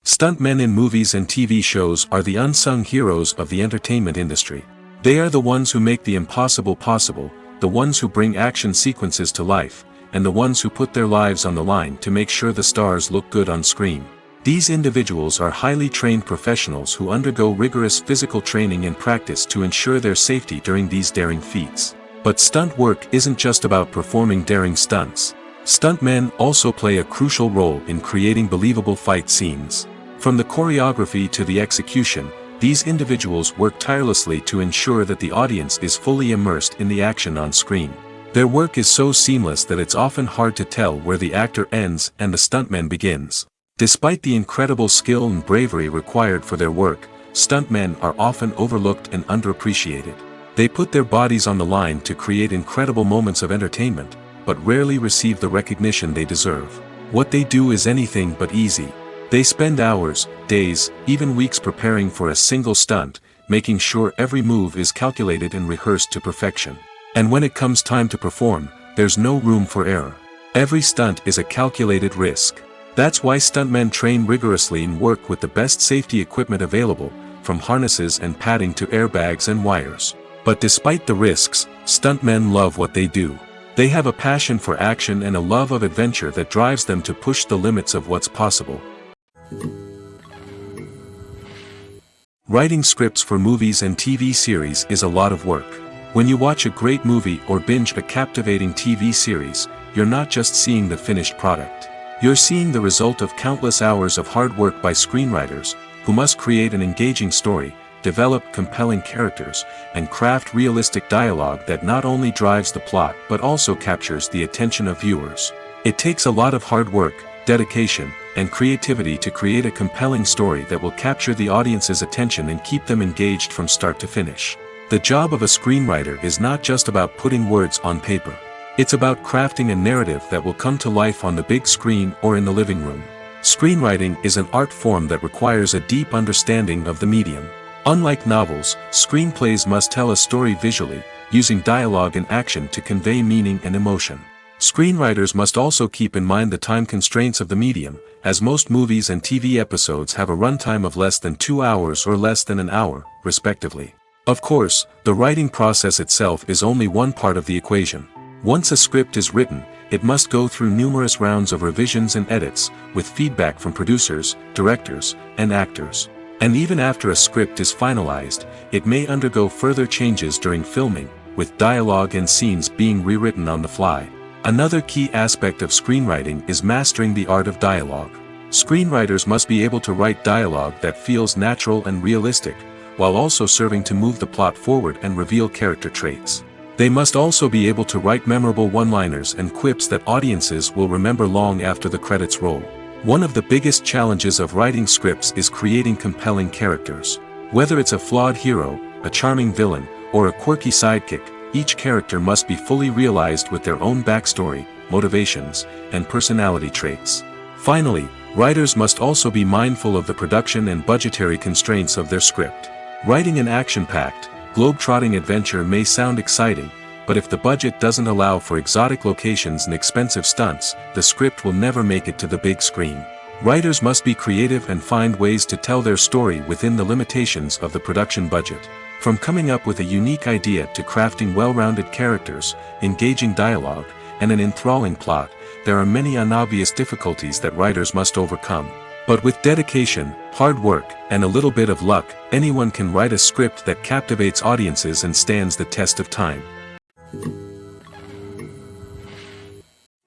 Stuntmen in movies and TV shows are the unsung heroes of the entertainment industry. They are the ones who make the impossible possible, the ones who bring action sequences to life, and the ones who put their lives on the line to make sure the stars look good on screen. These individuals are highly trained professionals who undergo rigorous physical training and practice to ensure their safety during these daring feats. But stunt work isn't just about performing daring stunts. Stuntmen also play a crucial role in creating believable fight scenes. From the choreography to the execution, these individuals work tirelessly to ensure that the audience is fully immersed in the action on screen. Their work is so seamless that it's often hard to tell where the actor ends and the stuntman begins. Despite the incredible skill and bravery required for their work, stuntmen are often overlooked and underappreciated. They put their bodies on the line to create incredible moments of entertainment, but rarely receive the recognition they deserve. What they do is anything but easy. They spend hours, days, even weeks preparing for a single stunt, making sure every move is calculated and rehearsed to perfection. And when it comes time to perform, there's no room for error. Every stunt is a calculated risk. That's why stuntmen train rigorously and work with the best safety equipment available, from harnesses and padding to airbags and wires. But despite the risks, stuntmen love what they do. They have a passion for action and a love of adventure that drives them to push the limits of what's possible. Writing scripts for movies and TV series is a lot of work. When you watch a great movie or binge a captivating TV series, you're not just seeing the finished product. You're seeing the result of countless hours of hard work by screenwriters, who must create an engaging story, develop compelling characters, and craft realistic dialogue that not only drives the plot but also captures the attention of viewers. It takes a lot of hard work, dedication, and creativity to create a compelling story that will capture the audience's attention and keep them engaged from start to finish. The job of a screenwriter is not just about putting words on paper. It's about crafting a narrative that will come to life on the big screen or in the living room. Screenwriting is an art form that requires a deep understanding of the medium. Unlike novels, screenplays must tell a story visually, using dialogue and action to convey meaning and emotion. Screenwriters must also keep in mind the time constraints of the medium, as most movies and TV episodes have a runtime of less than 2 hours or less than an hour, respectively. Of course, the writing process itself is only one part of the equation. Once a script is written, it must go through numerous rounds of revisions and edits, with feedback from producers, directors, and actors. And even after a script is finalized, it may undergo further changes during filming, with dialogue and scenes being rewritten on the fly. Another key aspect of screenwriting is mastering the art of dialogue. Screenwriters must be able to write dialogue that feels natural and realistic, while also serving to move the plot forward and reveal character traits. They must also be able to write memorable one-liners and quips that audiences will remember long after the credits roll. One of the biggest challenges of writing scripts is creating compelling characters. Whether it's a flawed hero, a charming villain, or a quirky sidekick, each character must be fully realized with their own backstory, motivations, and personality traits. Finally, writers must also be mindful of the production and budgetary constraints of their script. Writing an action-packed, globe-trotting adventure may sound exciting, but if the budget doesn't allow for exotic locations and expensive stunts, the script will never make it to the big screen. Writers must be creative and find ways to tell their story within the limitations of the production budget. From coming up with a unique idea to crafting well-rounded characters, engaging dialogue, and an enthralling plot, there are many unobvious difficulties that writers must overcome. But with dedication, hard work, and a little bit of luck, anyone can write a script that captivates audiences and stands the test of time.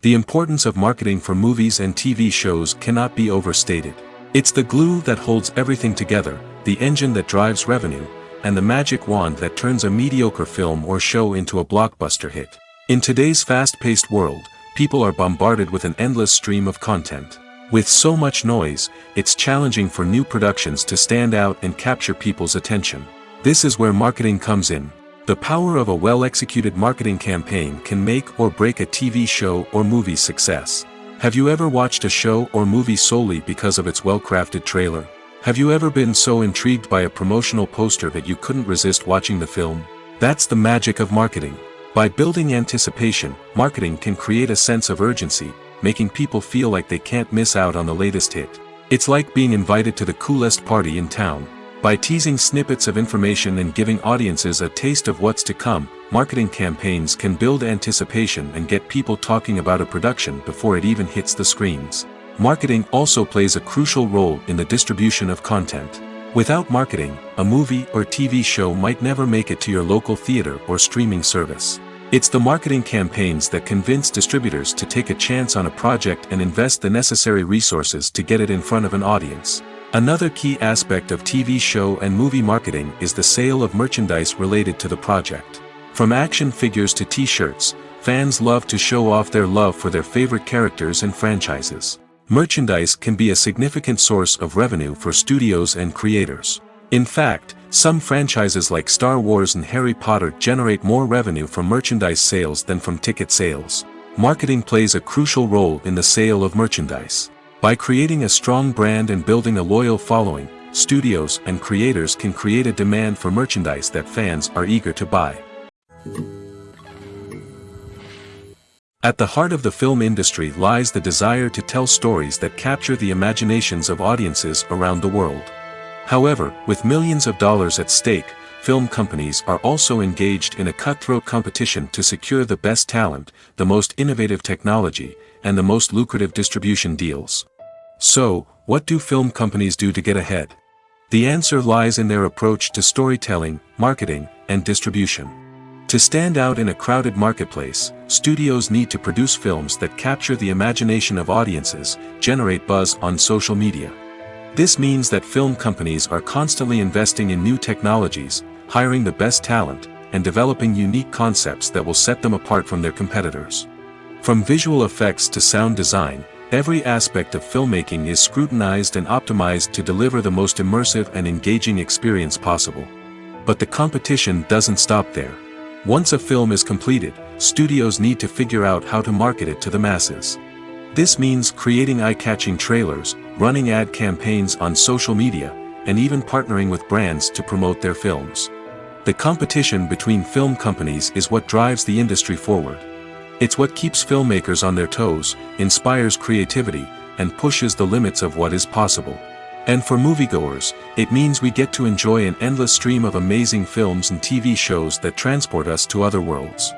The importance of marketing for movies and TV shows cannot be overstated. It's the glue that holds everything together, the engine that drives revenue, and the magic wand that turns a mediocre film or show into a blockbuster hit. In today's fast-paced world, people are bombarded with an endless stream of content. With so much noise, it's challenging for new productions to stand out and capture people's attention. This is where marketing comes in. The power of a well-executed marketing campaign can make or break a TV show or movie's success. Have you ever watched a show or movie solely because of its well-crafted trailer? Have you ever been so intrigued by a promotional poster that you couldn't resist watching the film? That's the magic of marketing. By building anticipation, marketing can create a sense of urgency, making people feel like they can't miss out on the latest hit. It's like being invited to the coolest party in town. By teasing snippets of information and giving audiences a taste of what's to come, marketing campaigns can build anticipation and get people talking about a production before it even hits the screens. Marketing also plays a crucial role in the distribution of content. Without marketing, a movie or TV show might never make it to your local theater or streaming service. It's the marketing campaigns that convince distributors to take a chance on a project and invest the necessary resources to get it in front of an audience. Another key aspect of TV show and movie marketing is the sale of merchandise related to the project. From action figures to t-shirts, fans love to show off their love for their favorite characters and franchises. Merchandise can be a significant source of revenue for studios and creators. In fact, some franchises like Star Wars and Harry Potter generate more revenue from merchandise sales than from ticket sales. Marketing plays a crucial role in the sale of merchandise. By creating a strong brand and building a loyal following, studios and creators can create a demand for merchandise that fans are eager to buy. At the heart of the film industry lies the desire to tell stories that capture the imaginations of audiences around the world. However, with millions of dollars at stake, film companies are also engaged in a cutthroat competition to secure the best talent, the most innovative technology, and the most lucrative distribution deals. So, what do film companies do to get ahead? The answer lies in their approach to storytelling, marketing, and distribution. To stand out in a crowded marketplace, studios need to produce films that capture the imagination of audiences, generate buzz on social media. This means that film companies are constantly investing in new technologies, hiring the best talent, and developing unique concepts that will set them apart from their competitors. From visual effects to sound design, every aspect of filmmaking is scrutinized and optimized to deliver the most immersive and engaging experience possible. But the competition doesn't stop there. Once a film is completed, studios need to figure out how to market it to the masses. This means creating eye-catching trailers, running ad campaigns on social media, and even partnering with brands to promote their films. The competition between film companies is what drives the industry forward. It's what keeps filmmakers on their toes, inspires creativity, and pushes the limits of what is possible. And for moviegoers, it means we get to enjoy an endless stream of amazing films and TV shows that transport us to other worlds.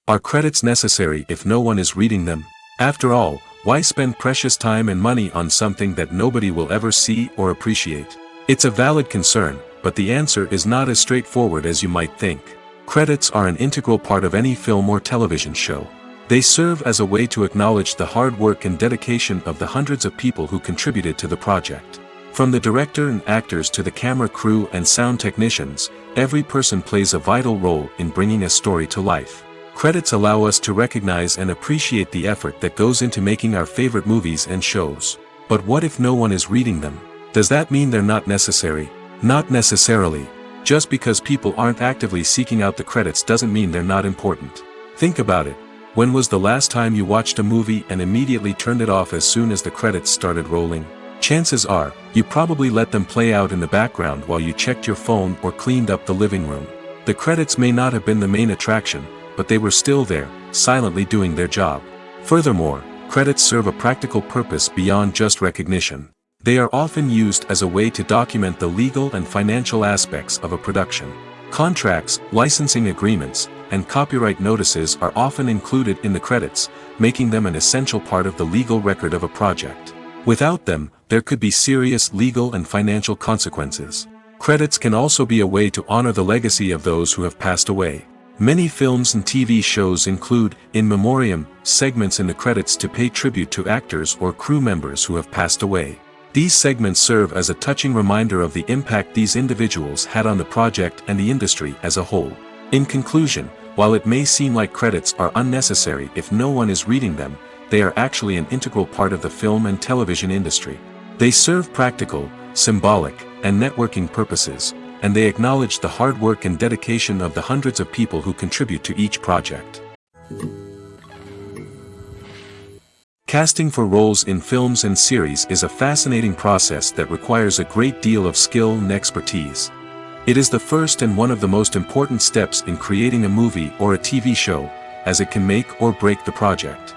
Are credits necessary if no one is reading them? After all, why spend precious time and money on something that nobody will ever see or appreciate? It's a valid concern, but the answer is not as straightforward as you might think. Credits are an integral part of any film or television show. They serve as a way to acknowledge the hard work and dedication of the hundreds of people who contributed to the project. From the director and actors to the camera crew and sound technicians, every person plays a vital role in bringing a story to life. Credits allow us to recognize and appreciate the effort that goes into making our favorite movies and shows. But what if no one is reading them? Does that mean they're not necessary? Not necessarily. Just because people aren't actively seeking out the credits doesn't mean they're not important. Think about it. When was the last time you watched a movie and immediately turned it off as soon as the credits started rolling? Chances are, you probably let them play out in the background while you checked your phone or cleaned up the living room. The credits may not have been the main attraction, but they were still there, silently doing their job. Furthermore, credits serve a practical purpose beyond just recognition. They are often used as a way to document the legal and financial aspects of a production. Contracts, licensing agreements, and copyright notices are often included in the credits, making them an essential part of the legal record of a project. Without them, there could be serious legal and financial consequences. Credits can also be a way to honor the legacy of those who have passed away. Many films and TV shows include, in memoriam, segments in the credits to pay tribute to actors or crew members who have passed away. These segments serve as a touching reminder of the impact these individuals had on the project and the industry as a whole. In conclusion, while it may seem like credits are unnecessary if no one is reading them, they are actually an integral part of the film and television industry. They serve practical, symbolic, and networking purposes, and they acknowledge the hard work and dedication of the hundreds of people who contribute to each project. Casting for roles in films and series is a fascinating process that requires a great deal of skill and expertise. It is the first and one of the most important steps in creating a movie or a TV show, as it can make or break the project.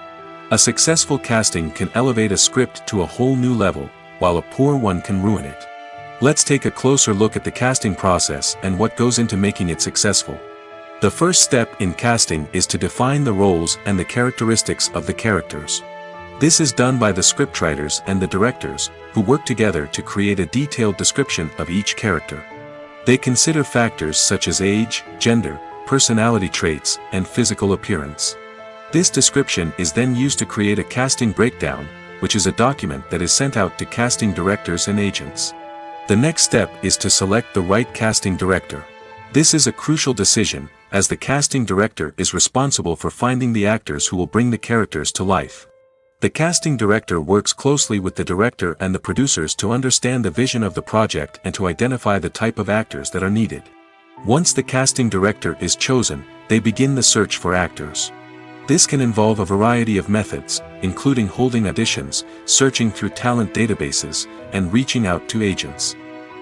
A successful casting can elevate a script to a whole new level, while a poor one can ruin it. Let's take a closer look at the casting process and what goes into making it successful. The first step in casting is to define the roles and the characteristics of the characters. This is done by the scriptwriters and the directors, who work together to create a detailed description of each character. They consider factors such as age, gender, personality traits, and physical appearance. This description is then used to create a casting breakdown, which is a document that is sent out to casting directors and agents. The next step is to select the right casting director. This is a crucial decision, as the casting director is responsible for finding the actors who will bring the characters to life. The casting director works closely with the director and the producers to understand the vision of the project and to identify the type of actors that are needed. Once the casting director is chosen, they begin the search for actors. This can involve a variety of methods, including holding auditions, searching through talent databases, and reaching out to agents.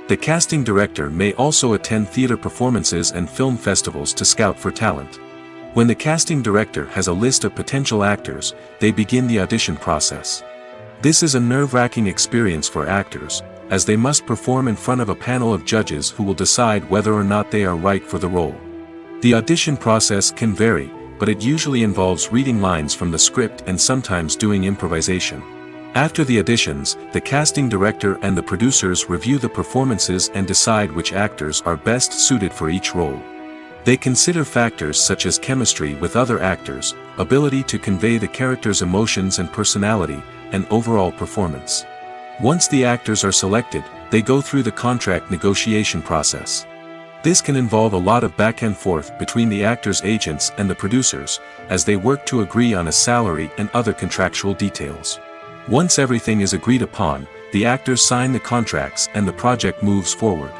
The casting director may also attend theater performances and film festivals to scout for talent. When the casting director has a list of potential actors, they begin the audition process. This is a nerve-wracking experience for actors, as they must perform in front of a panel of judges who will decide whether or not they are right for the role. The audition process can vary, but it usually involves reading lines from the script and sometimes doing improvisation. After the auditions, the casting director and the producers review the performances and decide which actors are best suited for each role. They consider factors such as chemistry with other actors, ability to convey the character's emotions and personality, and overall performance. Once the actors are selected, they go through the contract negotiation process. This can involve a lot of back and forth between the actors' agents and the producers, as they work to agree on a salary and other contractual details. Once everything is agreed upon, the actors sign the contracts and the project moves forward.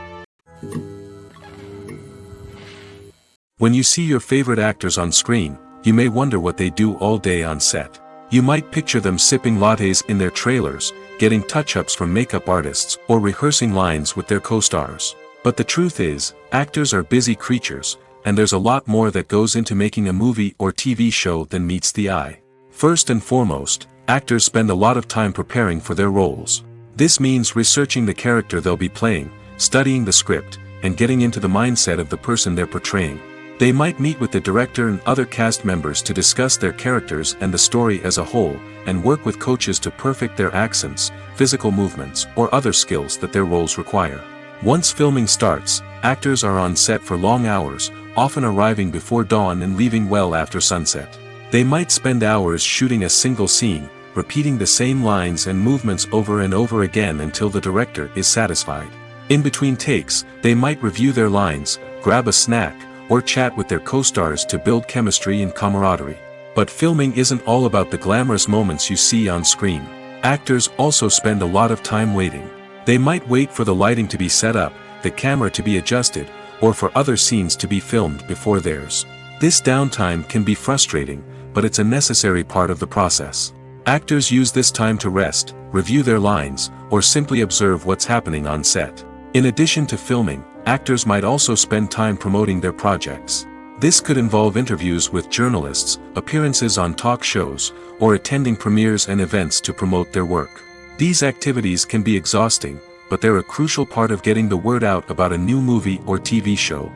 When you see your favorite actors on screen, you may wonder what they do all day on set. You might picture them sipping lattes in their trailers, getting touch-ups from makeup artists, or rehearsing lines with their co-stars. But the truth is, actors are busy creatures, and there's a lot more that goes into making a movie or TV show than meets the eye. First and foremost, actors spend a lot of time preparing for their roles. This means researching the character they'll be playing, studying the script, and getting into the mindset of the person they're portraying. They might meet with the director and other cast members to discuss their characters and the story as a whole, and work with coaches to perfect their accents, physical movements, or other skills that their roles require. Once filming starts, actors are on set for long hours, often arriving before dawn and leaving well after sunset. They might spend hours shooting a single scene, repeating the same lines and movements over and over again until the director is satisfied. In between takes, they might review their lines, grab a snack, or chat with their co-stars to build chemistry and camaraderie. But filming isn't all about the glamorous moments you see on screen. Actors also spend a lot of time waiting. They might wait for the lighting to be set up, the camera to be adjusted, or for other scenes to be filmed before theirs. This downtime can be frustrating, but it's a necessary part of the process. Actors use this time to rest, review their lines, or simply observe what's happening on set. In addition to filming, actors might also spend time promoting their projects. This could involve interviews with journalists, appearances on talk shows, or attending premieres and events to promote their work. These activities can be exhausting, but they're a crucial part of getting the word out about a new movie or TV show.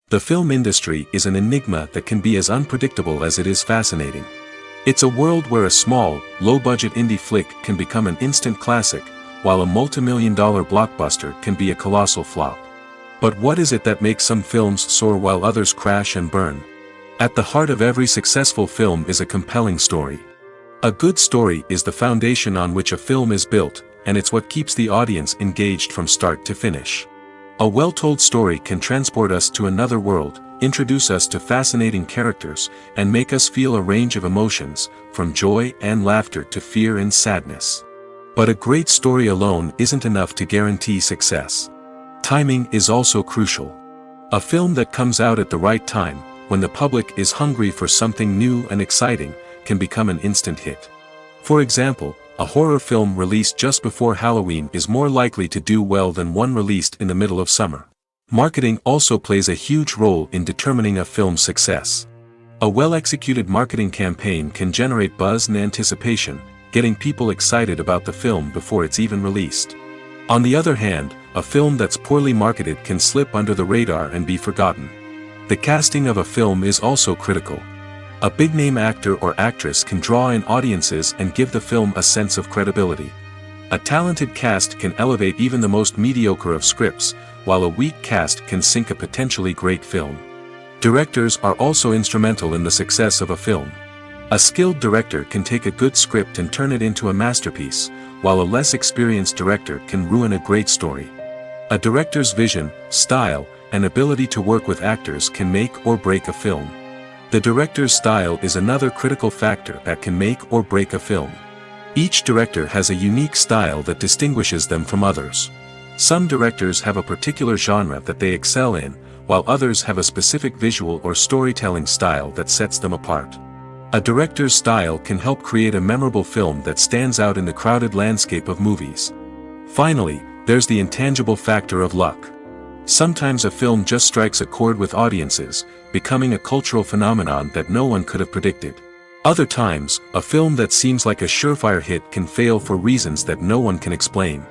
The film industry is an enigma that can be as unpredictable as it is fascinating. It's a world where a small, low-budget indie flick can become an instant classic, while a multi-million-dollar blockbuster can be a colossal flop. But what is it that makes some films soar while others crash and burn? At the heart of every successful film is a compelling story. A good story is the foundation on which a film is built, and it's what keeps the audience engaged from start to finish. A well-told story can transport us to another world, introduce us to fascinating characters, and make us feel a range of emotions, from joy and laughter to fear and sadness. But a great story alone isn't enough to guarantee success. Timing is also crucial. A film that comes out at the right time, when the public is hungry for something new and exciting, can become an instant hit. For example, a horror film released just before Halloween is more likely to do well than one released in the middle of summer. Marketing also plays a huge role in determining a film's success. A well-executed marketing campaign can generate buzz and anticipation, getting people excited about the film before it's even released. On the other hand, a film that's poorly marketed can slip under the radar and be forgotten. The casting of a film is also critical. A big-name actor or actress can draw in audiences and give the film a sense of credibility. A talented cast can elevate even the most mediocre of scripts, while a weak cast can sink a potentially great film. Directors are also instrumental in the success of a film. A skilled director can take a good script and turn it into a masterpiece, while a less experienced director can ruin a great story. A director's vision, style, and ability to work with actors can make or break a film. The director's style is another critical factor that can make or break a film. Each director has a unique style that distinguishes them from others. Some directors have a particular genre that they excel in, while others have a specific visual or storytelling style that sets them apart. A director's style can help create a memorable film that stands out in the crowded landscape of movies. Finally, there's the intangible factor of luck. Sometimes a film just strikes a chord with audiences, becoming a cultural phenomenon that no one could have predicted. Other times, a film that seems like a surefire hit can fail for reasons that no one can explain.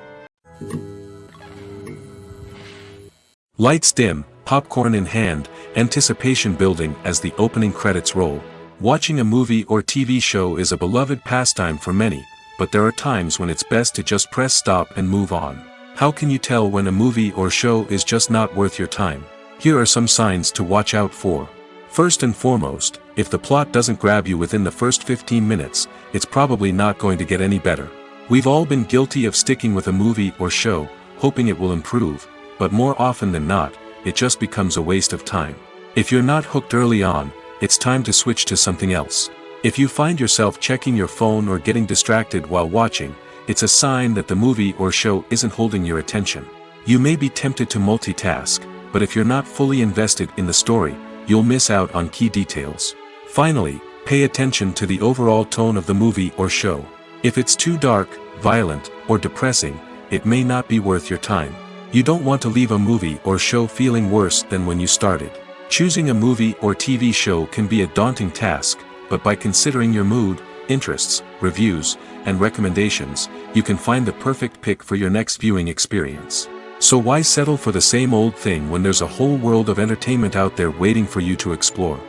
Lights dim, popcorn in hand, anticipation building as the opening credits roll. Watching a movie or TV show is a beloved pastime for many, but there are times when it's best to just press stop and move on. How can you tell when a movie or show is just not worth your time? Here are some signs to watch out for. First and foremost, if the plot doesn't grab you within the first 15 minutes, it's probably not going to get any better. We've all been guilty of sticking with a movie or show, hoping it will improve, but more often than not, it just becomes a waste of time. If you're not hooked early on, it's time to switch to something else. If you find yourself checking your phone or getting distracted while watching, it's a sign that the movie or show isn't holding your attention. You may be tempted to multitask, but if you're not fully invested in the story, you'll miss out on key details. Finally, Pay attention to the overall tone of the movie or show. If it's too dark, violent, or depressing, it may not be worth your time. You don't want to leave a movie or show feeling worse than when you started. Choosing a movie or TV show can be a daunting task, but by considering your mood, interests, reviews, and recommendations, you can find the perfect pick for your next viewing experience. So why settle for the same old thing when there's a whole world of entertainment out there waiting for you to explore?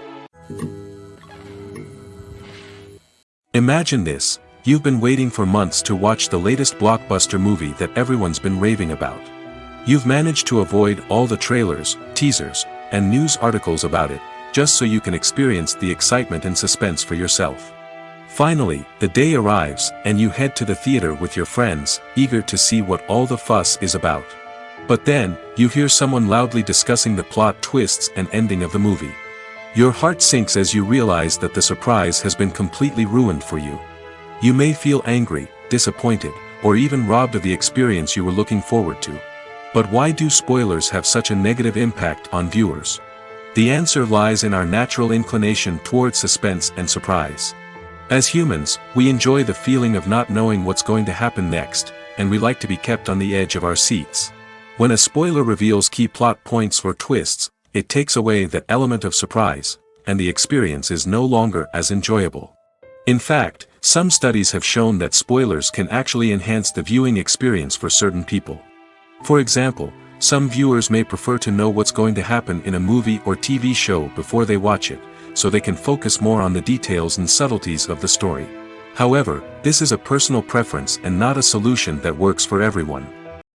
Imagine this: you've been waiting for months to watch the latest blockbuster movie that everyone's been raving about. You've managed to avoid all the trailers, teasers, and news articles about it, just so you can experience the excitement and suspense for yourself. Finally, the day arrives, and you head to the theater with your friends, eager to see what all the fuss is about. But then, you hear someone loudly discussing the plot twists and ending of the movie. Your heart sinks as you realize that the surprise has been completely ruined for you. You may feel angry, disappointed, or even robbed of the experience you were looking forward to. But why do spoilers have such a negative impact on viewers? The answer lies in our natural inclination towards suspense and surprise. As humans, we enjoy the feeling of not knowing what's going to happen next, and we like to be kept on the edge of our seats. When a spoiler reveals key plot points or twists, it takes away that element of surprise, and the experience is no longer as enjoyable. In fact, some studies have shown that spoilers can actually enhance the viewing experience for certain people. For example, some viewers may prefer to know what's going to happen in a movie or TV show before they watch it, so they can focus more on the details and subtleties of the story. However, this is a personal preference and not a solution that works for everyone.